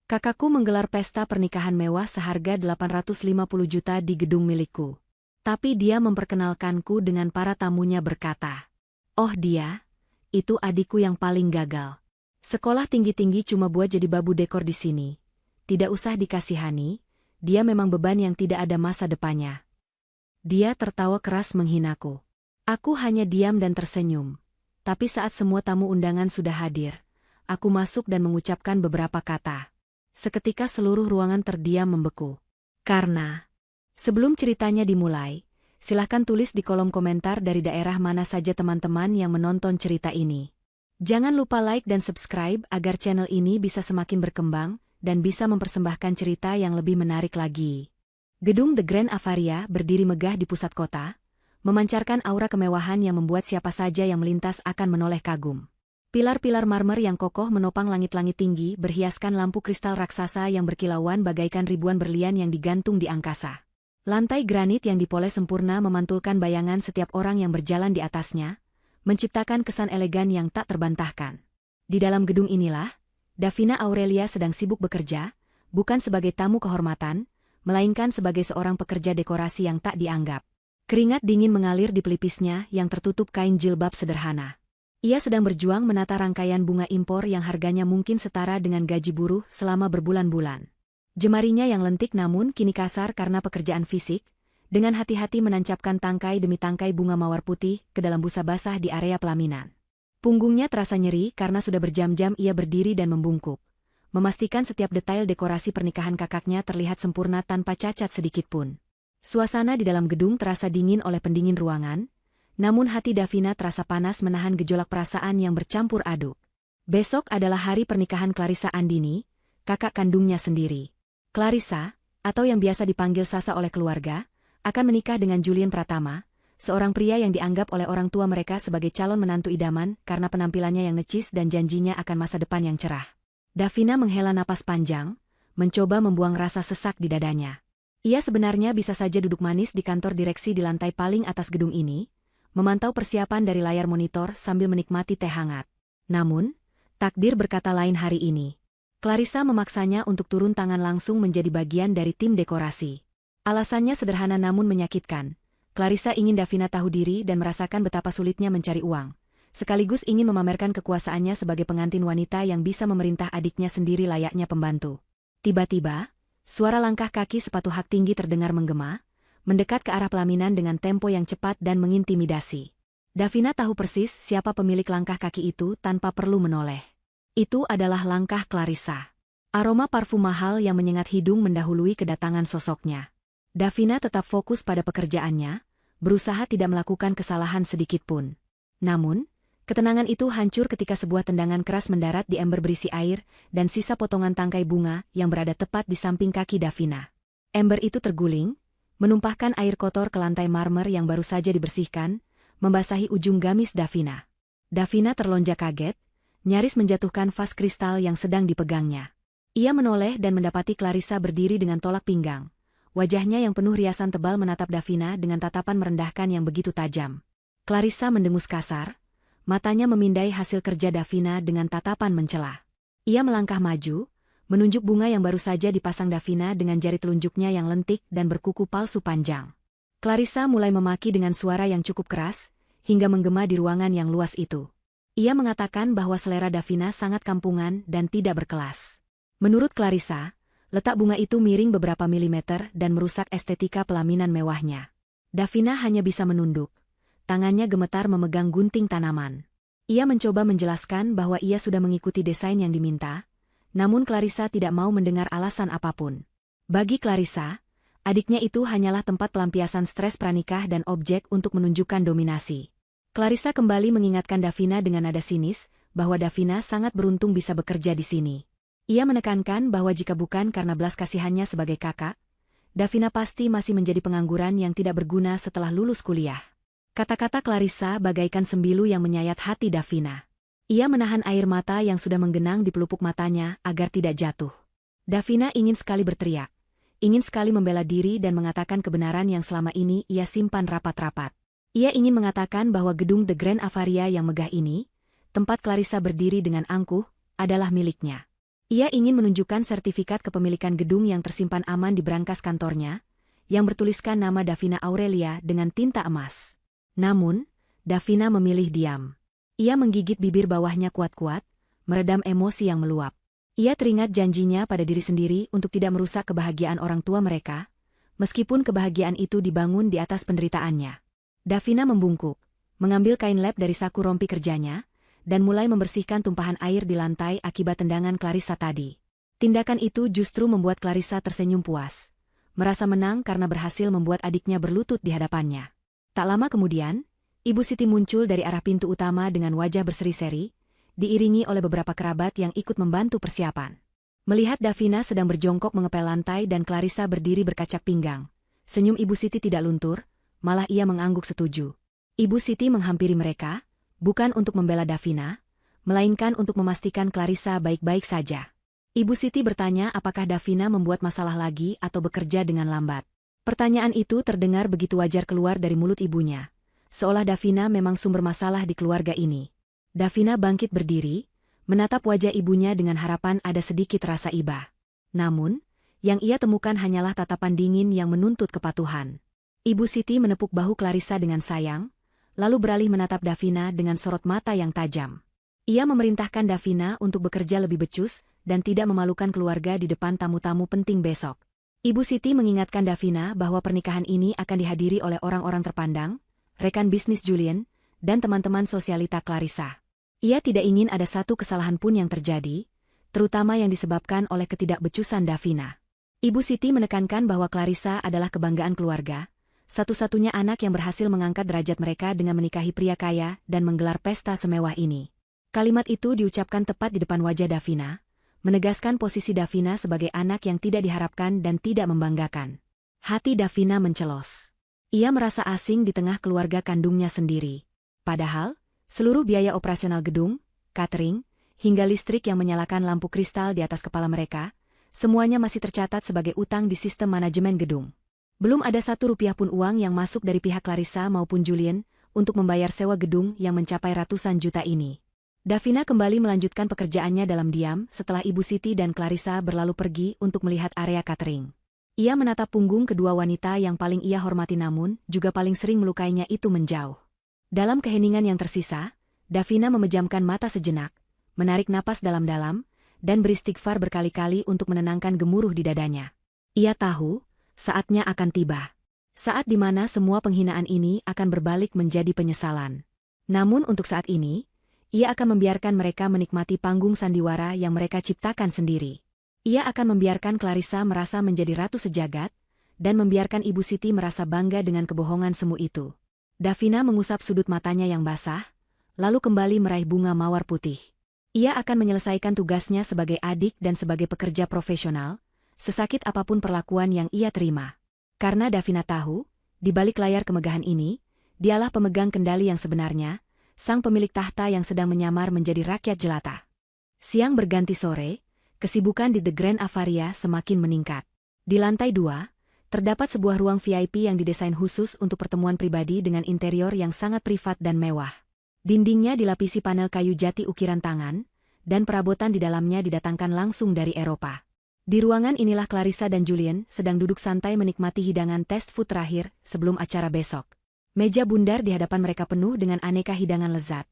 Kakakku menggelar pesta pernikahan mewah seharga 850 juta di gedung milikku. Tapi dia memperkenalkanku dengan para tamunya berkata, "Oh dia, itu adikku yang paling gagal. Sekolah tinggi-tinggi cuma buat jadi babu dekor di sini. Tidak usah dikasihani, dia memang beban yang tidak ada masa depannya." Dia tertawa keras menghinaku. Aku hanya diam dan tersenyum. Tapi saat semua tamu undangan sudah hadir, aku masuk dan mengucapkan beberapa kata. Seketika seluruh ruangan terdiam membeku. Karena, sebelum ceritanya dimulai, silahkan tulis di kolom komentar dari daerah mana saja teman-teman yang menonton cerita ini. Jangan lupa like dan subscribe agar channel ini bisa semakin berkembang dan bisa mempersembahkan cerita yang lebih menarik lagi. Gedung The Grand Avaria berdiri megah di pusat kota, memancarkan aura kemewahan yang membuat siapa saja yang melintas akan menoleh kagum. Pilar-pilar marmer yang kokoh menopang langit-langit tinggi berhiaskan lampu kristal raksasa yang berkilauan bagaikan ribuan berlian yang digantung di angkasa. Lantai granit yang dipoles sempurna memantulkan bayangan setiap orang yang berjalan di atasnya, menciptakan kesan elegan yang tak terbantahkan. Di dalam gedung inilah, Davina Aurelia sedang sibuk bekerja, bukan sebagai tamu kehormatan, melainkan sebagai seorang pekerja dekorasi yang tak dianggap. Keringat dingin mengalir di pelipisnya yang tertutup kain jilbab sederhana. Ia sedang berjuang menata rangkaian bunga impor yang harganya mungkin setara dengan gaji buruh selama berbulan-bulan. Jemarinya yang lentik namun kini kasar karena pekerjaan fisik, dengan hati-hati menancapkan tangkai demi tangkai bunga mawar putih ke dalam busa basah di area pelaminan. Punggungnya terasa nyeri karena sudah berjam-jam ia berdiri dan membungkuk, memastikan setiap detail dekorasi pernikahan kakaknya terlihat sempurna tanpa cacat sedikitpun. Suasana di dalam gedung terasa dingin oleh pendingin ruangan, namun hati Davina terasa panas menahan gejolak perasaan yang bercampur aduk. Besok adalah hari pernikahan Clarissa Andini, kakak kandungnya sendiri. Clarissa, atau yang biasa dipanggil Sasa oleh keluarga, akan menikah dengan Julian Pratama, seorang pria yang dianggap oleh orang tua mereka sebagai calon menantu idaman karena penampilannya yang necis dan janjinya akan masa depan yang cerah. Davina menghela napas panjang, mencoba membuang rasa sesak di dadanya. Ia sebenarnya bisa saja duduk manis di kantor direksi di lantai paling atas gedung ini, memantau persiapan dari layar monitor sambil menikmati teh hangat. Namun, takdir berkata lain hari ini. Clarissa memaksanya untuk turun tangan langsung menjadi bagian dari tim dekorasi. Alasannya sederhana namun menyakitkan. Clarissa ingin Davina tahu diri dan merasakan betapa sulitnya mencari uang, sekaligus ingin memamerkan kekuasaannya sebagai pengantin wanita yang bisa memerintah adiknya sendiri layaknya pembantu. Tiba-tiba, suara langkah kaki sepatu hak tinggi terdengar menggema, mendekat ke arah pelaminan dengan tempo yang cepat dan mengintimidasi. Davina tahu persis siapa pemilik langkah kaki itu tanpa perlu menoleh. Itu adalah langkah Clarissa. Aroma parfum mahal yang menyengat hidung mendahului kedatangan sosoknya. Davina tetap fokus pada pekerjaannya, berusaha tidak melakukan kesalahan sedikitpun. Namun, ketenangan itu hancur ketika sebuah tendangan keras mendarat di ember berisi air dan sisa potongan tangkai bunga yang berada tepat di samping kaki Davina. Ember itu terguling, menumpahkan air kotor ke lantai marmer yang baru saja dibersihkan, membasahi ujung gamis Davina. Davina terlonjak kaget, nyaris menjatuhkan vas kristal yang sedang dipegangnya. Ia menoleh dan mendapati Clarissa berdiri dengan tolak pinggang. Wajahnya yang penuh riasan tebal menatap Davina dengan tatapan merendahkan yang begitu tajam. Clarissa mendengus kasar, matanya memindai hasil kerja Davina dengan tatapan mencela. Ia melangkah maju, menunjuk bunga yang baru saja dipasang Davina dengan jari telunjuknya yang lentik dan berkuku palsu panjang. Clarissa mulai memaki dengan suara yang cukup keras, hingga menggema di ruangan yang luas itu. Ia mengatakan bahwa selera Davina sangat kampungan dan tidak berkelas. Menurut Clarissa, letak bunga itu miring beberapa milimeter dan merusak estetika pelaminan mewahnya. Davina hanya bisa menunduk. Tangannya gemetar memegang gunting tanaman. Ia mencoba menjelaskan bahwa ia sudah mengikuti desain yang diminta, namun Clarissa tidak mau mendengar alasan apapun. Bagi Clarissa, adiknya itu hanyalah tempat pelampiasan stres pranikah dan objek untuk menunjukkan dominasi. Clarissa kembali mengingatkan Davina dengan nada sinis, bahwa Davina sangat beruntung bisa bekerja di sini. Ia menekankan bahwa jika bukan karena belas kasihannya sebagai kakak, Davina pasti masih menjadi pengangguran yang tidak berguna setelah lulus kuliah. Kata-kata Clarissa bagaikan sembilu yang menyayat hati Davina. Ia menahan air mata yang sudah menggenang di pelupuk matanya agar tidak jatuh. Davina ingin sekali berteriak, ingin sekali membela diri dan mengatakan kebenaran yang selama ini ia simpan rapat-rapat. Ia ingin mengatakan bahwa gedung The Grand Avaria yang megah ini, tempat Clarissa berdiri dengan angkuh, adalah miliknya. Ia ingin menunjukkan sertifikat kepemilikan gedung yang tersimpan aman di brankas kantornya, yang bertuliskan nama Davina Aurelia dengan tinta emas. Namun, Davina memilih diam. Ia menggigit bibir bawahnya kuat-kuat, meredam emosi yang meluap. Ia teringat janjinya pada diri sendiri untuk tidak merusak kebahagiaan orang tua mereka, meskipun kebahagiaan itu dibangun di atas penderitaannya. Davina membungkuk, mengambil kain lap dari saku rompi kerjanya, dan mulai membersihkan tumpahan air di lantai akibat tendangan Clarissa tadi. Tindakan itu justru membuat Clarissa tersenyum puas, merasa menang karena berhasil membuat adiknya berlutut di hadapannya. Tak lama kemudian, Ibu Siti muncul dari arah pintu utama dengan wajah berseri-seri, diiringi oleh beberapa kerabat yang ikut membantu persiapan. Melihat Davina sedang berjongkok mengepel lantai dan Clarissa berdiri berkacak pinggang, senyum Ibu Siti tidak luntur, malah ia mengangguk setuju. Ibu Siti menghampiri mereka, bukan untuk membela Davina, melainkan untuk memastikan Clarissa baik-baik saja. Ibu Siti bertanya apakah Davina membuat masalah lagi atau bekerja dengan lambat. Pertanyaan itu terdengar begitu wajar keluar dari mulut ibunya, seolah Davina memang sumber masalah di keluarga ini. Davina bangkit berdiri, menatap wajah ibunya dengan harapan ada sedikit rasa iba. Namun, yang ia temukan hanyalah tatapan dingin yang menuntut kepatuhan. Ibu Siti menepuk bahu Clarissa dengan sayang, lalu beralih menatap Davina dengan sorot mata yang tajam. Ia memerintahkan Davina untuk bekerja lebih becus dan tidak memalukan keluarga di depan tamu-tamu penting besok. Ibu Siti mengingatkan Davina bahwa pernikahan ini akan dihadiri oleh orang-orang terpandang, rekan bisnis Julian, dan teman-teman sosialita Clarissa. Ia tidak ingin ada satu kesalahan pun yang terjadi, terutama yang disebabkan oleh ketidakbecusan Davina. Ibu Siti menekankan bahwa Clarissa adalah kebanggaan keluarga, satu-satunya anak yang berhasil mengangkat derajat mereka dengan menikahi pria kaya dan menggelar pesta semewah ini. Kalimat itu diucapkan tepat di depan wajah Davina, menegaskan posisi Davina sebagai anak yang tidak diharapkan dan tidak membanggakan. Hati Davina mencelos. Ia merasa asing di tengah keluarga kandungnya sendiri. Padahal, seluruh biaya operasional gedung, catering, hingga listrik yang menyalakan lampu kristal di atas kepala mereka, semuanya masih tercatat sebagai utang di sistem manajemen gedung. Belum ada Rp1 pun uang yang masuk dari pihak Clarissa maupun Julian untuk membayar sewa gedung yang mencapai ratusan juta ini. Davina kembali melanjutkan pekerjaannya dalam diam setelah Ibu Siti dan Clarissa berlalu pergi untuk melihat area catering. Ia menatap punggung kedua wanita yang paling ia hormati namun juga paling sering melukainya itu menjauh. Dalam keheningan yang tersisa, Davina memejamkan mata sejenak, menarik napas dalam-dalam, dan beristighfar berkali-kali untuk menenangkan gemuruh di dadanya. Ia tahu, saatnya akan tiba. Saat di mana semua penghinaan ini akan berbalik menjadi penyesalan. Namun untuk saat ini, ia akan membiarkan mereka menikmati panggung sandiwara yang mereka ciptakan sendiri. Ia akan membiarkan Clarissa merasa menjadi ratu sejagat, dan membiarkan Ibu Siti merasa bangga dengan kebohongan semu itu. Davina mengusap sudut matanya yang basah, lalu kembali meraih bunga mawar putih. Ia akan menyelesaikan tugasnya sebagai adik dan sebagai pekerja profesional, sesakit apapun perlakuan yang ia terima. Karena Davina tahu, di balik layar kemegahan ini, dialah pemegang kendali yang sebenarnya, sang pemilik tahta yang sedang menyamar menjadi rakyat jelata. Siang berganti sore, kesibukan di The Grand Avaria semakin meningkat. Di lantai 2, terdapat sebuah ruang VIP yang didesain khusus untuk pertemuan pribadi dengan interior yang sangat privat dan mewah. Dindingnya dilapisi panel kayu jati ukiran tangan, dan perabotan di dalamnya didatangkan langsung dari Eropa. Di ruangan inilah Clarissa dan Julian sedang duduk santai menikmati hidangan test food terakhir sebelum acara besok. Meja bundar di hadapan mereka penuh dengan aneka hidangan lezat,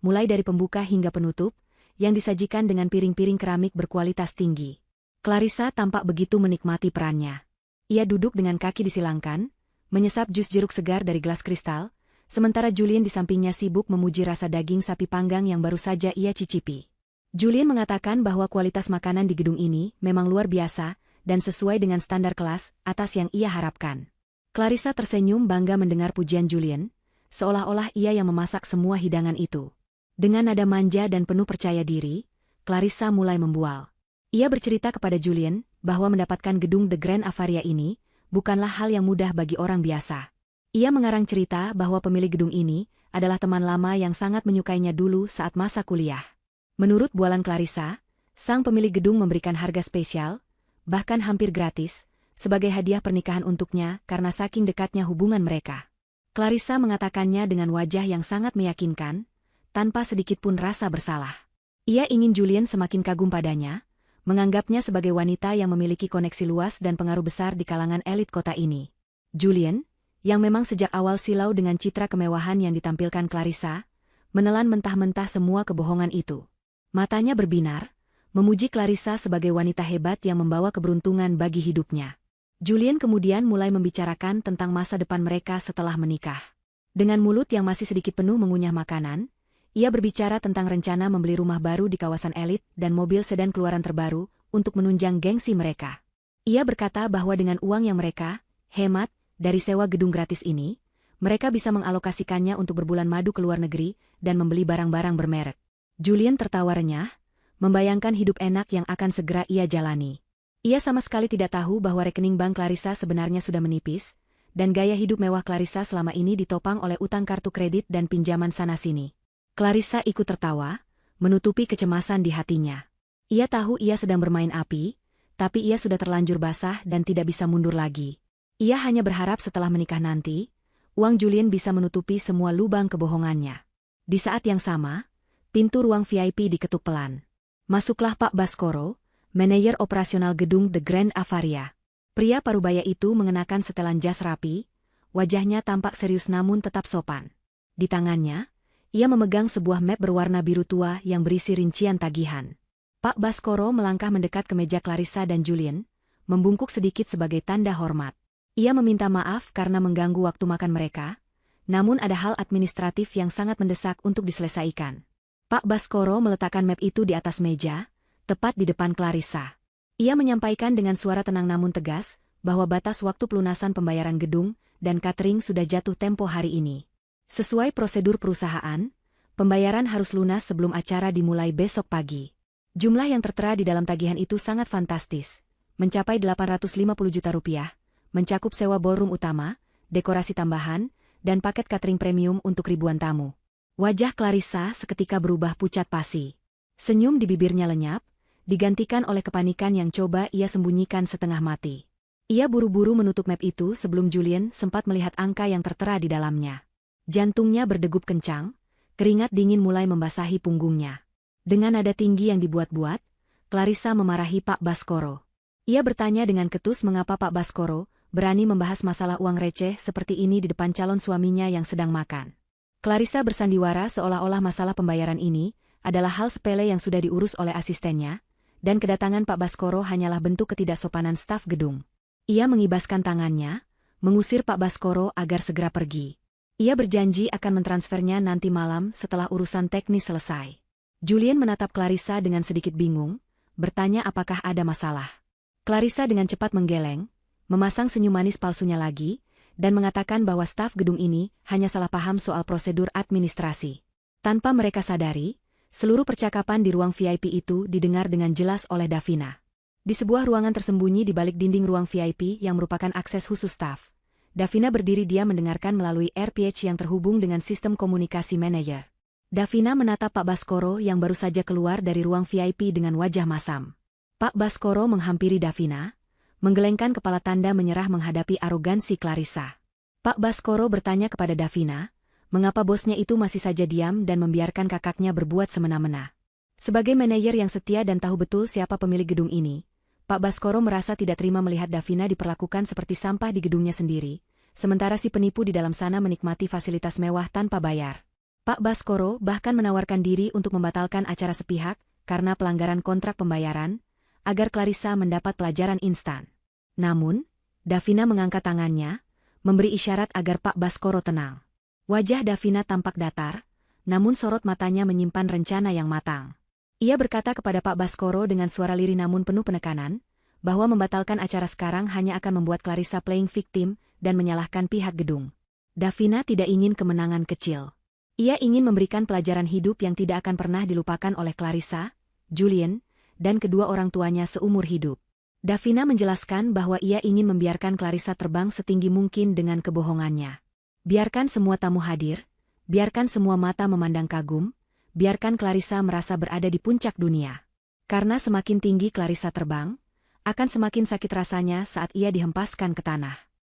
mulai dari pembuka hingga penutup, yang disajikan dengan piring-piring keramik berkualitas tinggi. Clarissa tampak begitu menikmati perannya. Ia duduk dengan kaki disilangkan, menyesap jus jeruk segar dari gelas kristal, sementara Julian di sampingnya sibuk memuji rasa daging sapi panggang yang baru saja ia cicipi. Julian mengatakan bahwa kualitas makanan di gedung ini memang luar biasa dan sesuai dengan standar kelas atas yang ia harapkan. Clarissa tersenyum bangga mendengar pujian Julian, seolah-olah ia yang memasak semua hidangan itu. Dengan nada manja dan penuh percaya diri, Clarissa mulai membual. Ia bercerita kepada Julian bahwa mendapatkan gedung The Grand Avaria ini bukanlah hal yang mudah bagi orang biasa. Ia mengarang cerita bahwa pemilik gedung ini adalah teman lama yang sangat menyukainya dulu saat masa kuliah. Menurut bualan Clarissa, sang pemilik gedung memberikan harga spesial, bahkan hampir gratis, sebagai hadiah pernikahan untuknya karena saking dekatnya hubungan mereka. Clarissa mengatakannya dengan wajah yang sangat meyakinkan, tanpa sedikit pun rasa bersalah. Ia ingin Julian semakin kagum padanya, menganggapnya sebagai wanita yang memiliki koneksi luas dan pengaruh besar di kalangan elit kota ini. Julian, yang memang sejak awal silau dengan citra kemewahan yang ditampilkan Clarissa, menelan mentah-mentah semua kebohongan itu. Matanya berbinar, memuji Clarissa sebagai wanita hebat yang membawa keberuntungan bagi hidupnya. Julian kemudian mulai membicarakan tentang masa depan mereka setelah menikah. Dengan mulut yang masih sedikit penuh mengunyah makanan, ia berbicara tentang rencana membeli rumah baru di kawasan elit dan mobil sedan keluaran terbaru untuk menunjang gengsi mereka. Ia berkata bahwa dengan uang yang mereka hemat dari sewa gedung gratis ini, mereka bisa mengalokasikannya untuk berbulan madu ke luar negeri dan membeli barang-barang bermerek. Julian tertawa renyah, membayangkan hidup enak yang akan segera ia jalani. Ia sama sekali tidak tahu bahwa rekening bank Clarissa sebenarnya sudah menipis, dan gaya hidup mewah Clarissa selama ini ditopang oleh utang kartu kredit dan pinjaman sana-sini. Clarissa ikut tertawa, menutupi kecemasan di hatinya. Ia tahu ia sedang bermain api, tapi ia sudah terlanjur basah dan tidak bisa mundur lagi. Ia hanya berharap setelah menikah nanti, uang Julian bisa menutupi semua lubang kebohongannya. Di saat yang sama, pintu ruang VIP diketuk pelan. Masuklah Pak Baskoro, manajer operasional gedung The Grand Avaria. Pria parubaya itu mengenakan setelan jas rapi, wajahnya tampak serius namun tetap sopan. Di tangannya, ia memegang sebuah map berwarna biru tua yang berisi rincian tagihan. Pak Baskoro melangkah mendekat ke meja Clarissa dan Julian, membungkuk sedikit sebagai tanda hormat. Ia meminta maaf karena mengganggu waktu makan mereka, namun ada hal administratif yang sangat mendesak untuk diselesaikan. Pak Baskoro meletakkan map itu di atas meja, tepat di depan Clarissa. Ia menyampaikan dengan suara tenang namun tegas, bahwa batas waktu pelunasan pembayaran gedung dan catering sudah jatuh tempo hari ini. Sesuai prosedur perusahaan, pembayaran harus lunas sebelum acara dimulai besok pagi. Jumlah yang tertera di dalam tagihan itu sangat fantastis, mencapai 850 juta rupiah, mencakup sewa ballroom utama, dekorasi tambahan, dan paket catering premium untuk ribuan tamu. Wajah Clarissa seketika berubah pucat pasi. Senyum di bibirnya lenyap, digantikan oleh kepanikan yang coba ia sembunyikan setengah mati. Ia buru-buru menutup map itu sebelum Julian sempat melihat angka yang tertera di dalamnya. Jantungnya berdegup kencang, keringat dingin mulai membasahi punggungnya. Dengan nada tinggi yang dibuat-buat, Clarissa memarahi Pak Baskoro. Ia bertanya dengan ketus mengapa Pak Baskoro berani membahas masalah uang receh seperti ini di depan calon suaminya yang sedang makan. Clarissa bersandiwara seolah-olah masalah pembayaran ini adalah hal sepele yang sudah diurus oleh asistennya, dan kedatangan Pak Baskoro hanyalah bentuk ketidaksopanan staf gedung. Ia mengibaskan tangannya, mengusir Pak Baskoro agar segera pergi. Ia berjanji akan mentransfernya nanti malam setelah urusan teknis selesai. Julian menatap Clarissa dengan sedikit bingung, bertanya apakah ada masalah. Clarissa dengan cepat menggeleng, memasang senyum manis palsunya lagi, dan mengatakan bahwa staf gedung ini hanya salah paham soal prosedur administrasi. Tanpa mereka sadari, seluruh percakapan di ruang VIP itu didengar dengan jelas oleh Davina. Di sebuah ruangan tersembunyi di balik dinding ruang VIP yang merupakan akses khusus staf, Davina berdiri diam mendengarkan melalui RPH yang terhubung dengan sistem komunikasi manajer. Davina menatap Pak Baskoro yang baru saja keluar dari ruang VIP dengan wajah masam. Pak Baskoro menghampiri Davina, menggelengkan kepala tanda menyerah menghadapi arogansi Clarissa. Pak Baskoro bertanya kepada Davina, mengapa bosnya itu masih saja diam dan membiarkan kakaknya berbuat semena-mena. Sebagai manajer yang setia dan tahu betul siapa pemilik gedung ini, Pak Baskoro merasa tidak terima melihat Davina diperlakukan seperti sampah di gedungnya sendiri, sementara si penipu di dalam sana menikmati fasilitas mewah tanpa bayar. Pak Baskoro bahkan menawarkan diri untuk membatalkan acara sepihak karena pelanggaran kontrak pembayaran, agar Clarissa mendapat pelajaran instan. Namun, Davina mengangkat tangannya, memberi isyarat agar Pak Baskoro tenang. Wajah Davina tampak datar, namun sorot matanya menyimpan rencana yang matang. Ia berkata kepada Pak Baskoro dengan suara lirih namun penuh penekanan, bahwa membatalkan acara sekarang hanya akan membuat Clarissa playing victim dan menyalahkan pihak gedung. Davina tidak ingin kemenangan kecil. Ia ingin memberikan pelajaran hidup yang tidak akan pernah dilupakan oleh Clarissa, Julian, dan kedua orang tuanya seumur hidup. Davina menjelaskan bahwa ia ingin membiarkan Clarissa terbang setinggi mungkin dengan kebohongannya. Biarkan semua tamu hadir, biarkan semua mata memandang kagum, biarkan Clarissa merasa berada di puncak dunia. Karena semakin tinggi Clarissa terbang, akan semakin sakit rasanya saat ia dihempaskan ke tanah.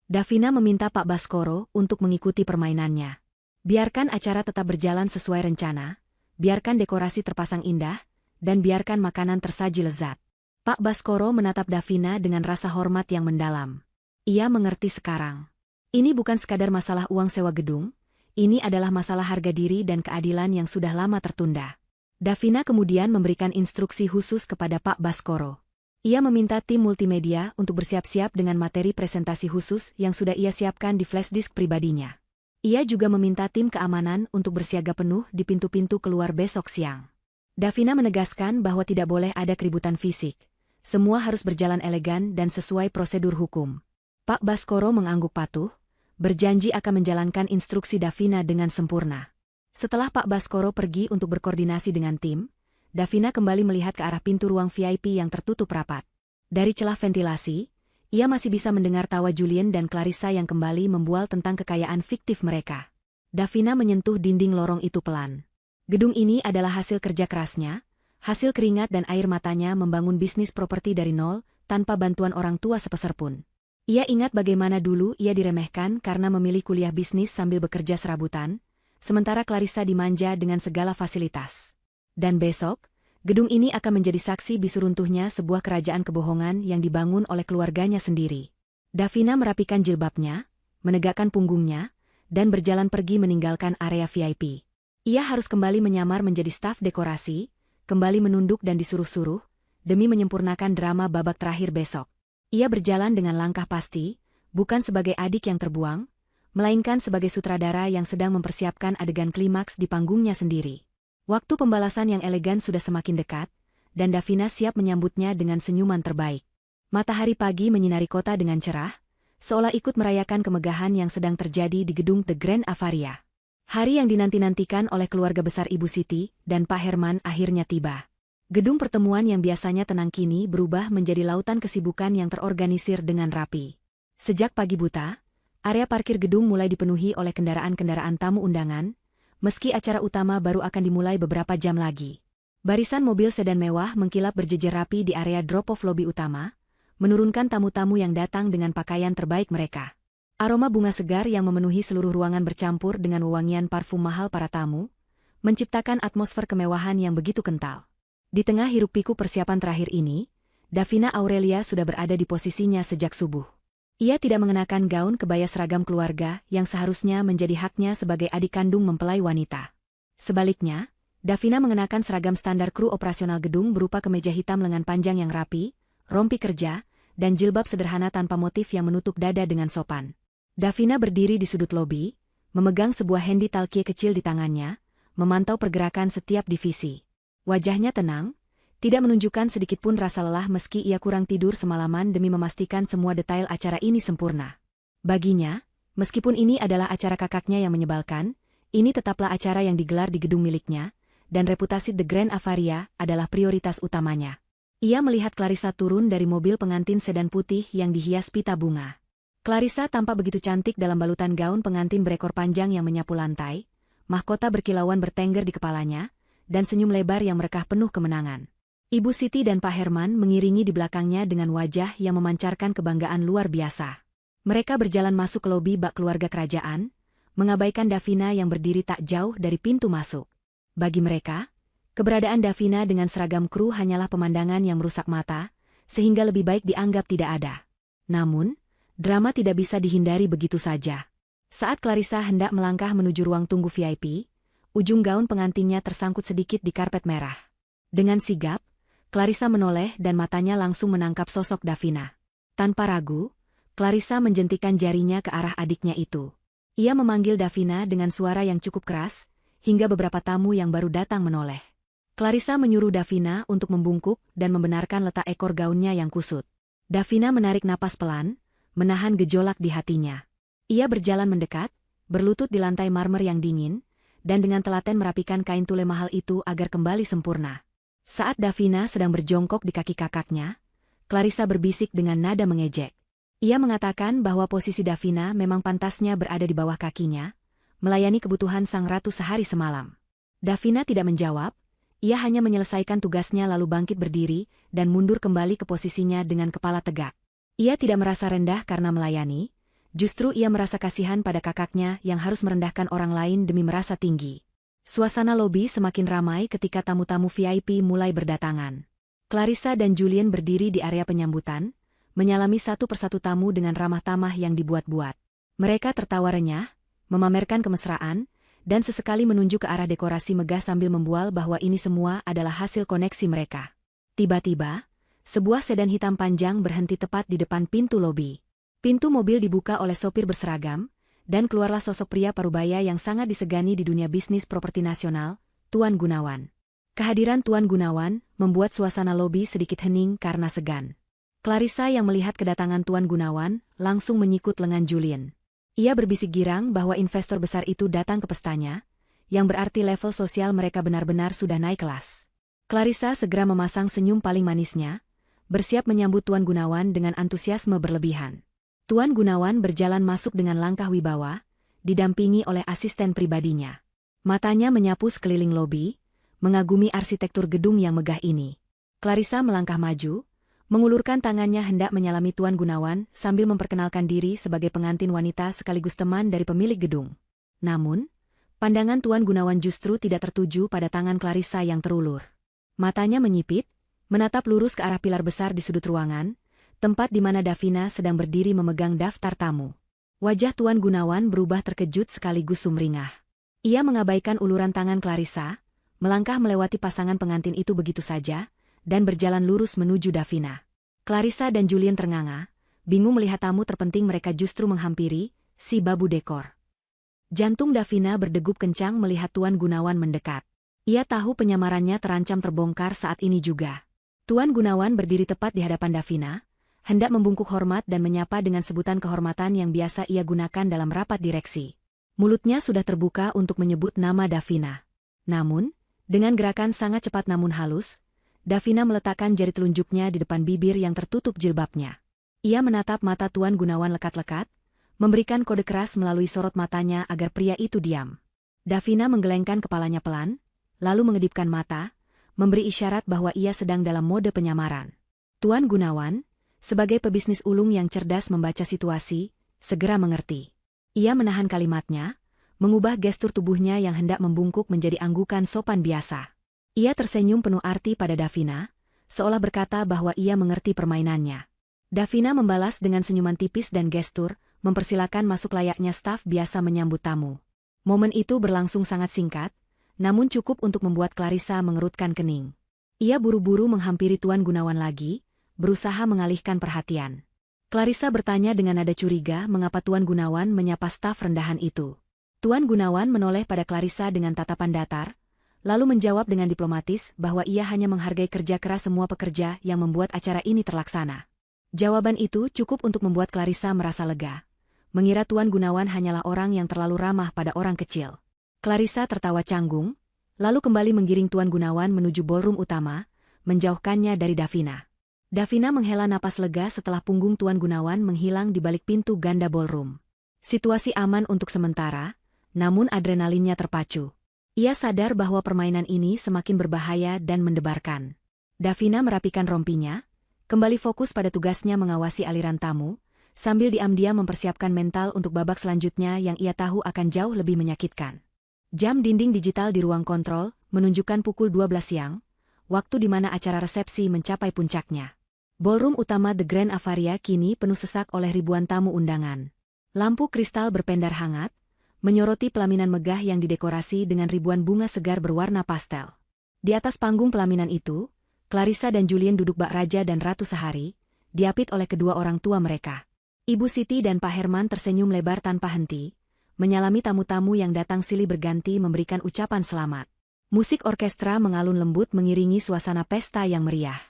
Davina meminta Pak Baskoro untuk mengikuti permainannya. Biarkan acara tetap berjalan sesuai rencana, biarkan dekorasi terpasang indah, dan biarkan makanan tersaji lezat. Pak Baskoro menatap Davina dengan rasa hormat yang mendalam. Ia mengerti sekarang. Ini bukan sekadar masalah uang sewa gedung, ini adalah masalah harga diri dan keadilan yang sudah lama tertunda. Davina kemudian memberikan instruksi khusus kepada Pak Baskoro. Ia meminta tim multimedia untuk bersiap-siap dengan materi presentasi khusus yang sudah ia siapkan di flash disk pribadinya. Ia juga meminta tim keamanan untuk bersiaga penuh di pintu-pintu keluar besok siang. Davina menegaskan bahwa tidak boleh ada keributan fisik. Semua harus berjalan elegan dan sesuai prosedur hukum. Pak Baskoro mengangguk patuh, berjanji akan menjalankan instruksi Davina dengan sempurna. Setelah Pak Baskoro pergi untuk berkoordinasi dengan tim, Davina kembali melihat ke arah pintu ruang VIP yang tertutup rapat. Dari celah ventilasi, ia masih bisa mendengar tawa Julien dan Clarissa yang kembali membual tentang kekayaan fiktif mereka. Davina menyentuh dinding lorong itu pelan. Gedung ini adalah hasil kerja kerasnya, hasil keringat dan air matanya membangun bisnis properti dari nol, tanpa bantuan orang tua sepeser pun. Ia ingat bagaimana dulu ia diremehkan karena memilih kuliah bisnis sambil bekerja serabutan, sementara Clarissa dimanja dengan segala fasilitas. Dan besok, gedung ini akan menjadi saksi bisu runtuhnya sebuah kerajaan kebohongan yang dibangun oleh keluarganya sendiri. Davina merapikan jilbabnya, menegakkan punggungnya, dan berjalan pergi meninggalkan area VIP. Ia harus kembali menyamar menjadi staf dekorasi, kembali menunduk dan disuruh-suruh, demi menyempurnakan drama babak terakhir besok. Ia berjalan dengan langkah pasti, bukan sebagai adik yang terbuang, melainkan sebagai sutradara yang sedang mempersiapkan adegan klimaks di panggungnya sendiri. Waktu pembalasan yang elegan sudah semakin dekat, dan Davina siap menyambutnya dengan senyuman terbaik. Matahari pagi menyinari kota dengan cerah, seolah ikut merayakan kemegahan yang sedang terjadi di gedung The Grand Avaria. Hari yang dinanti-nantikan oleh keluarga besar Ibu Siti dan Pak Herman akhirnya tiba. Gedung pertemuan yang biasanya tenang kini berubah menjadi lautan kesibukan yang terorganisir dengan rapi. Sejak pagi buta, area parkir gedung mulai dipenuhi oleh kendaraan-kendaraan tamu undangan, meski acara utama baru akan dimulai beberapa jam lagi. Barisan mobil sedan mewah mengkilap berjejer rapi di area drop-off lobi utama, menurunkan tamu-tamu yang datang dengan pakaian terbaik mereka. Aroma bunga segar yang memenuhi seluruh ruangan bercampur dengan wewangian parfum mahal para tamu, menciptakan atmosfer kemewahan yang begitu kental. Di tengah hiruk-pikuk persiapan terakhir ini, Davina Aurelia sudah berada di posisinya sejak subuh. Ia tidak mengenakan gaun kebaya seragam keluarga yang seharusnya menjadi haknya sebagai adik kandung mempelai wanita. Sebaliknya, Davina mengenakan seragam standar kru operasional gedung berupa kemeja hitam lengan panjang yang rapi, rompi kerja, dan jilbab sederhana tanpa motif yang menutup dada dengan sopan. Davina berdiri di sudut lobi, memegang sebuah handy talkie kecil di tangannya, memantau pergerakan setiap divisi. Wajahnya tenang, tidak menunjukkan sedikitpun rasa lelah meski ia kurang tidur semalaman demi memastikan semua detail acara ini sempurna. Baginya, meskipun ini adalah acara kakaknya yang menyebalkan, ini tetaplah acara yang digelar di gedung miliknya, dan reputasi The Grand Avaria adalah prioritas utamanya. Ia melihat Clarissa turun dari mobil pengantin sedan putih yang dihias pita bunga. Clarissa tampak begitu cantik dalam balutan gaun pengantin berekor panjang yang menyapu lantai, mahkota berkilauan bertengger di kepalanya, dan senyum lebar yang merekah penuh kemenangan. Ibu Siti dan Pak Herman mengiringi di belakangnya dengan wajah yang memancarkan kebanggaan luar biasa. Mereka berjalan masuk ke lobi bak keluarga kerajaan, mengabaikan Davina yang berdiri tak jauh dari pintu masuk. Bagi mereka, keberadaan Davina dengan seragam kru hanyalah pemandangan yang merusak mata, sehingga lebih baik dianggap tidak ada. Namun, drama tidak bisa dihindari begitu saja. Saat Clarissa hendak melangkah menuju ruang tunggu VIP, ujung gaun pengantinnya tersangkut sedikit di karpet merah. Dengan sigap, Clarissa menoleh dan matanya langsung menangkap sosok Davina. Tanpa ragu, Clarissa menjentikan jarinya ke arah adiknya itu. Ia memanggil Davina dengan suara yang cukup keras, hingga beberapa tamu yang baru datang menoleh. Clarissa menyuruh Davina untuk membungkuk dan membenarkan letak ekor gaunnya yang kusut. Davina menarik napas pelan, menahan gejolak di hatinya. Ia berjalan mendekat, berlutut di lantai marmer yang dingin, dan dengan telaten merapikan kain tule mahal itu agar kembali sempurna. Saat Davina sedang berjongkok di kaki kakaknya, Clarissa berbisik dengan nada mengejek. Ia mengatakan bahwa posisi Davina memang pantasnya berada di bawah kakinya, melayani kebutuhan sang ratu sehari semalam. Davina tidak menjawab, ia hanya menyelesaikan tugasnya lalu bangkit berdiri dan mundur kembali ke posisinya dengan kepala tegak. Ia tidak merasa rendah karena melayani, justru ia merasa kasihan pada kakaknya yang harus merendahkan orang lain demi merasa tinggi. Suasana lobi semakin ramai ketika tamu-tamu VIP mulai berdatangan. Clarissa dan Julien berdiri di area penyambutan, menyalami satu persatu tamu dengan ramah tamah yang dibuat-buat. Mereka tertawa renyah, memamerkan kemesraan, dan sesekali menunjuk ke arah dekorasi megah sambil membual bahwa ini semua adalah hasil koneksi mereka. Tiba-tiba, sebuah sedan hitam panjang berhenti tepat di depan pintu lobi. Pintu mobil dibuka oleh sopir berseragam, dan keluarlah sosok pria parubaya yang sangat disegani di dunia bisnis properti nasional, Tuan Gunawan. Kehadiran Tuan Gunawan membuat suasana lobi sedikit hening karena segan. Clarissa yang melihat kedatangan Tuan Gunawan langsung menyikut lengan Julien. Ia berbisik girang bahwa investor besar itu datang ke pestanya, yang berarti level sosial mereka benar-benar sudah naik kelas. Clarissa segera memasang senyum paling manisnya, bersiap menyambut Tuan Gunawan dengan antusiasme berlebihan. Tuan Gunawan berjalan masuk dengan langkah wibawa, didampingi oleh asisten pribadinya. Matanya menyapu sekeliling lobi, mengagumi arsitektur gedung yang megah ini. Clarissa melangkah maju, mengulurkan tangannya hendak menyalami Tuan Gunawan sambil memperkenalkan diri sebagai pengantin wanita sekaligus teman dari pemilik gedung. Namun, pandangan Tuan Gunawan justru tidak tertuju pada tangan Clarissa yang terulur. Matanya menyipit, menatap lurus ke arah pilar besar di sudut ruangan, tempat di mana Davina sedang berdiri memegang daftar tamu. Wajah Tuan Gunawan berubah terkejut sekaligus sumringah. Ia mengabaikan uluran tangan Clarissa, melangkah melewati pasangan pengantin itu begitu saja, dan berjalan lurus menuju Davina. Clarissa dan Julien ternganga, bingung melihat tamu terpenting mereka justru menghampiri, si babu dekor. Jantung Davina berdegup kencang melihat Tuan Gunawan mendekat. Ia tahu penyamarannya terancam terbongkar saat ini juga. Tuan Gunawan berdiri tepat di hadapan Davina, hendak membungkuk hormat dan menyapa dengan sebutan kehormatan yang biasa ia gunakan dalam rapat direksi. Mulutnya sudah terbuka untuk menyebut nama Davina. Namun, dengan gerakan sangat cepat namun halus, Davina meletakkan jari telunjuknya di depan bibir yang tertutup jilbabnya. Ia menatap mata Tuan Gunawan lekat-lekat, memberikan kode keras melalui sorot matanya agar pria itu diam. Davina menggelengkan kepalanya pelan, lalu mengedipkan mata, memberi isyarat bahwa ia sedang dalam mode penyamaran. Tuan Gunawan, sebagai pebisnis ulung yang cerdas membaca situasi, segera mengerti. Ia menahan kalimatnya, mengubah gestur tubuhnya yang hendak membungkuk menjadi anggukan sopan biasa. Ia tersenyum penuh arti pada Davina, seolah berkata bahwa ia mengerti permainannya. Davina membalas dengan senyuman tipis dan gestur, mempersilakan masuk layaknya staf biasa menyambut tamu. Momen itu berlangsung sangat singkat, namun cukup untuk membuat Clarissa mengerutkan kening. Ia buru-buru menghampiri Tuan Gunawan lagi, berusaha mengalihkan perhatian. Clarissa bertanya dengan nada curiga mengapa Tuan Gunawan menyapa staf rendahan itu. Tuan Gunawan menoleh pada Clarissa dengan tatapan datar, lalu menjawab dengan diplomatis bahwa ia hanya menghargai kerja keras semua pekerja yang membuat acara ini terlaksana. Jawaban itu cukup untuk membuat Clarissa merasa lega. Mengira Tuan Gunawan hanyalah orang yang terlalu ramah pada orang kecil. Clarissa tertawa canggung, lalu kembali menggiring Tuan Gunawan menuju ballroom utama, menjauhkannya dari Davina. Davina menghela napas lega setelah punggung Tuan Gunawan menghilang di balik pintu ganda ballroom. Situasi aman untuk sementara, namun adrenalinnya terpacu. Ia sadar bahwa permainan ini semakin berbahaya dan mendebarkan. Davina merapikan rompinya, kembali fokus pada tugasnya mengawasi aliran tamu, sambil diam-diam mempersiapkan mental untuk babak selanjutnya yang ia tahu akan jauh lebih menyakitkan. Jam dinding digital di ruang kontrol menunjukkan pukul 12 siang, waktu di mana acara resepsi mencapai puncaknya. Ballroom utama The Grand Avaria kini penuh sesak oleh ribuan tamu undangan. Lampu kristal berpendar hangat, menyoroti pelaminan megah yang didekorasi dengan ribuan bunga segar berwarna pastel. Di atas panggung pelaminan itu, Clarissa dan Julien duduk bak raja dan ratu sehari, diapit oleh kedua orang tua mereka. Ibu Siti dan Pak Herman tersenyum lebar tanpa henti, menyalami tamu-tamu yang datang silih berganti memberikan ucapan selamat. Musik orkestra mengalun lembut mengiringi suasana pesta yang meriah.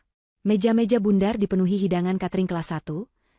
Meja-meja bundar dipenuhi hidangan catering kelas 1,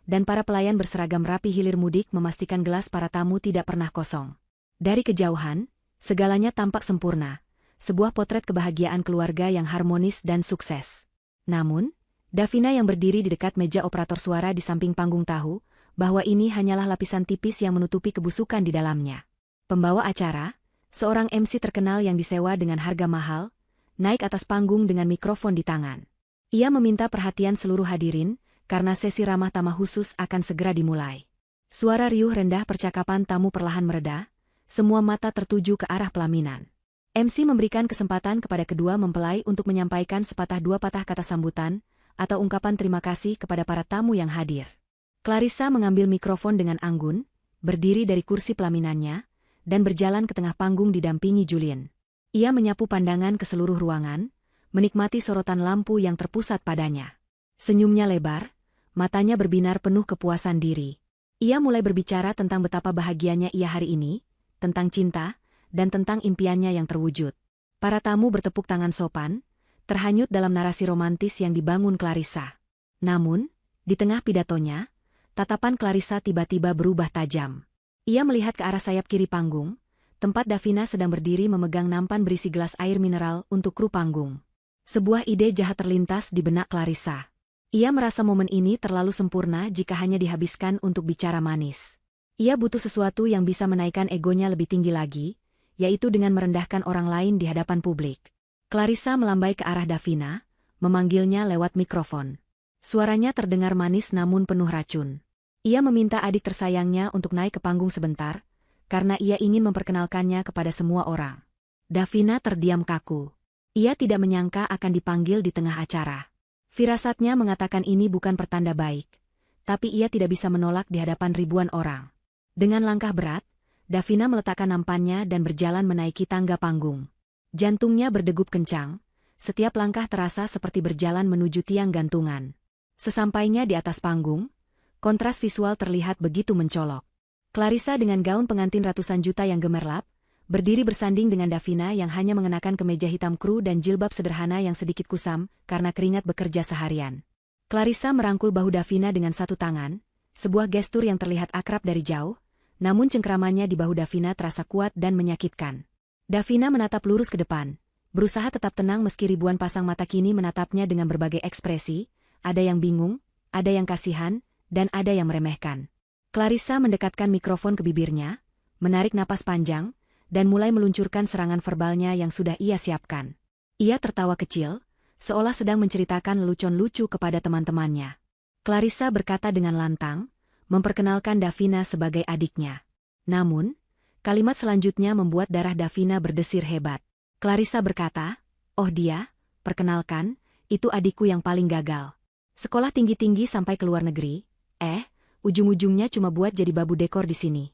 dan para pelayan berseragam rapi hilir mudik memastikan gelas para tamu tidak pernah kosong. Dari kejauhan, segalanya tampak sempurna, sebuah potret kebahagiaan keluarga yang harmonis dan sukses. Namun, Davina yang berdiri di dekat meja operator suara di samping panggung tahu bahwa ini hanyalah lapisan tipis yang menutupi kebusukan di dalamnya. Pembawa acara, seorang MC terkenal yang disewa dengan harga mahal, naik atas panggung dengan mikrofon di tangan. Ia meminta perhatian seluruh hadirin, karena sesi ramah tamah khusus akan segera dimulai. Suara riuh rendah percakapan tamu perlahan mereda, semua mata tertuju ke arah pelaminan. MC memberikan kesempatan kepada kedua mempelai untuk menyampaikan sepatah dua patah kata sambutan atau ungkapan terima kasih kepada para tamu yang hadir. Clarissa mengambil mikrofon dengan anggun, berdiri dari kursi pelaminannya, dan berjalan ke tengah panggung didampingi Julien. Ia menyapu pandangan ke seluruh ruangan, menikmati sorotan lampu yang terpusat padanya. Senyumnya lebar, matanya berbinar penuh kepuasan diri. Ia mulai berbicara tentang betapa bahagianya ia hari ini, tentang cinta, dan tentang impiannya yang terwujud. Para tamu bertepuk tangan sopan, terhanyut dalam narasi romantis yang dibangun Clarissa. Namun, di tengah pidatonya, tatapan Clarissa tiba-tiba berubah tajam. Ia melihat ke arah sayap kiri panggung, tempat Davina sedang berdiri memegang nampan berisi gelas air mineral untuk kru panggung. Sebuah ide jahat terlintas di benak Clarissa. Ia merasa momen ini terlalu sempurna jika hanya dihabiskan untuk bicara manis. Ia butuh sesuatu yang bisa menaikkan egonya lebih tinggi lagi, yaitu dengan merendahkan orang lain di hadapan publik. Clarissa melambai ke arah Davina, memanggilnya lewat mikrofon. Suaranya terdengar manis namun penuh racun. Ia meminta adik tersayangnya untuk naik ke panggung sebentar, karena ia ingin memperkenalkannya kepada semua orang. Davina terdiam kaku. Ia tidak menyangka akan dipanggil di tengah acara. Firasatnya mengatakan ini bukan pertanda baik, tapi ia tidak bisa menolak di hadapan ribuan orang. Dengan langkah berat, Davina meletakkan nampannya dan berjalan menaiki tangga panggung. Jantungnya berdegup kencang, setiap langkah terasa seperti berjalan menuju tiang gantungan. Sesampainya di atas panggung, kontras visual terlihat begitu mencolok. Clarissa dengan gaun pengantin ratusan juta yang gemerlap, berdiri bersanding dengan Davina yang hanya mengenakan kemeja hitam kru dan jilbab sederhana yang sedikit kusam karena keringat bekerja seharian. Clarissa merangkul bahu Davina dengan satu tangan, sebuah gestur yang terlihat akrab dari jauh, namun cengkramannya di bahu Davina terasa kuat dan menyakitkan. Davina menatap lurus ke depan, berusaha tetap tenang meski ribuan pasang mata kini menatapnya dengan berbagai ekspresi, ada yang bingung, ada yang kasihan, dan ada yang meremehkan. Clarissa mendekatkan mikrofon ke bibirnya, menarik napas panjang, dan mulai meluncurkan serangan verbalnya yang sudah ia siapkan. Ia tertawa kecil, seolah sedang menceritakan lelucon lucu kepada teman-temannya. Clarissa berkata dengan lantang, memperkenalkan Davina sebagai adiknya. Namun, kalimat selanjutnya membuat darah Davina berdesir hebat. Clarissa berkata, "Oh dia, perkenalkan, itu adikku yang paling gagal. Sekolah tinggi-tinggi sampai ke luar negeri, ujung-ujungnya cuma buat jadi babu dekor di sini."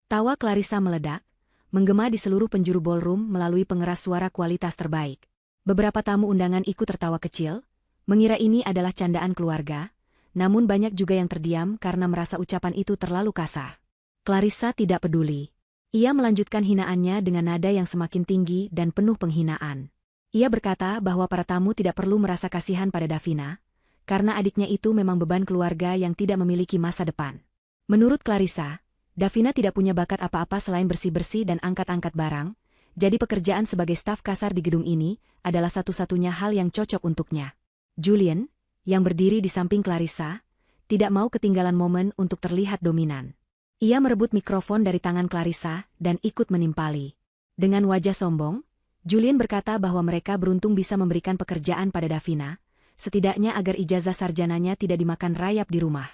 Tawa Clarissa meledak, menggema di seluruh penjuru ballroom melalui pengeras suara kualitas terbaik. Beberapa tamu undangan ikut tertawa kecil, mengira ini adalah candaan keluarga, namun banyak juga yang terdiam karena merasa ucapan itu terlalu kasar. Clarissa tidak peduli. Ia melanjutkan hinaannya dengan nada yang semakin tinggi dan penuh penghinaan. Ia berkata bahwa para tamu tidak perlu merasa kasihan pada Davina, karena adiknya itu memang beban keluarga yang tidak memiliki masa depan. Menurut Clarissa, Davina tidak punya bakat apa-apa selain bersih-bersih dan angkat-angkat barang, jadi pekerjaan sebagai staf kasar di gedung ini adalah satu-satunya hal yang cocok untuknya. Julien, yang berdiri di samping Clarissa, tidak mau ketinggalan momen untuk terlihat dominan. Ia merebut mikrofon dari tangan Clarissa dan ikut menimpali. Dengan wajah sombong, Julien berkata bahwa mereka beruntung bisa memberikan pekerjaan pada Davina, setidaknya agar ijazah sarjananya tidak dimakan rayap di rumah.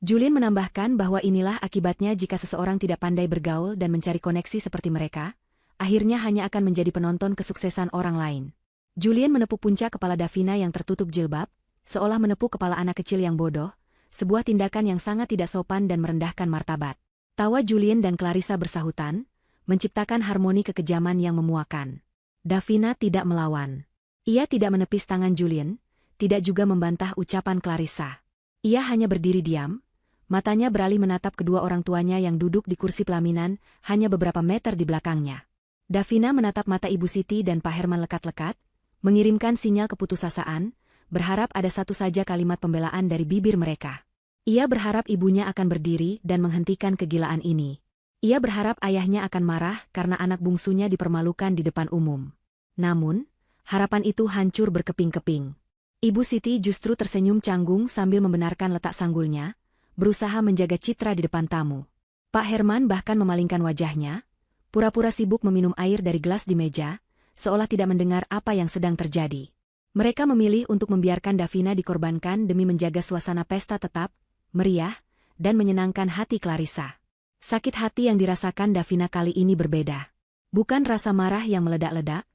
Julien menambahkan bahwa inilah akibatnya jika seseorang tidak pandai bergaul dan mencari koneksi seperti mereka, akhirnya hanya akan menjadi penonton kesuksesan orang lain. Julien menepuk puncak kepala Davina yang tertutup jilbab, seolah menepuk kepala anak kecil yang bodoh, sebuah tindakan yang sangat tidak sopan dan merendahkan martabat. Tawa Julien dan Clarissa bersahutan, menciptakan harmoni kekejaman yang memuakan. Davina tidak melawan. Ia tidak menepis tangan Julien, tidak juga membantah ucapan Clarissa. Ia hanya berdiri diam, matanya beralih menatap kedua orang tuanya yang duduk di kursi pelaminan hanya beberapa meter di belakangnya. Davina menatap mata Ibu Siti dan Pak Herman lekat-lekat, mengirimkan sinyal keputusasaan, berharap ada satu saja kalimat pembelaan dari bibir mereka. Ia berharap ibunya akan berdiri dan menghentikan kegilaan ini. Ia berharap ayahnya akan marah karena anak bungsunya dipermalukan di depan umum. Namun, harapan itu hancur berkeping-keping. Ibu Siti justru tersenyum canggung sambil membenarkan letak sanggulnya, berusaha menjaga citra di depan tamu. Pak Herman bahkan memalingkan wajahnya, pura-pura sibuk meminum air dari gelas di meja, seolah tidak mendengar apa yang sedang terjadi. Mereka memilih untuk membiarkan Davina dikorbankan demi menjaga suasana pesta tetap, meriah, dan menyenangkan hati Clarissa. Sakit hati yang dirasakan Davina kali ini berbeda. Bukan rasa marah yang meledak-ledak,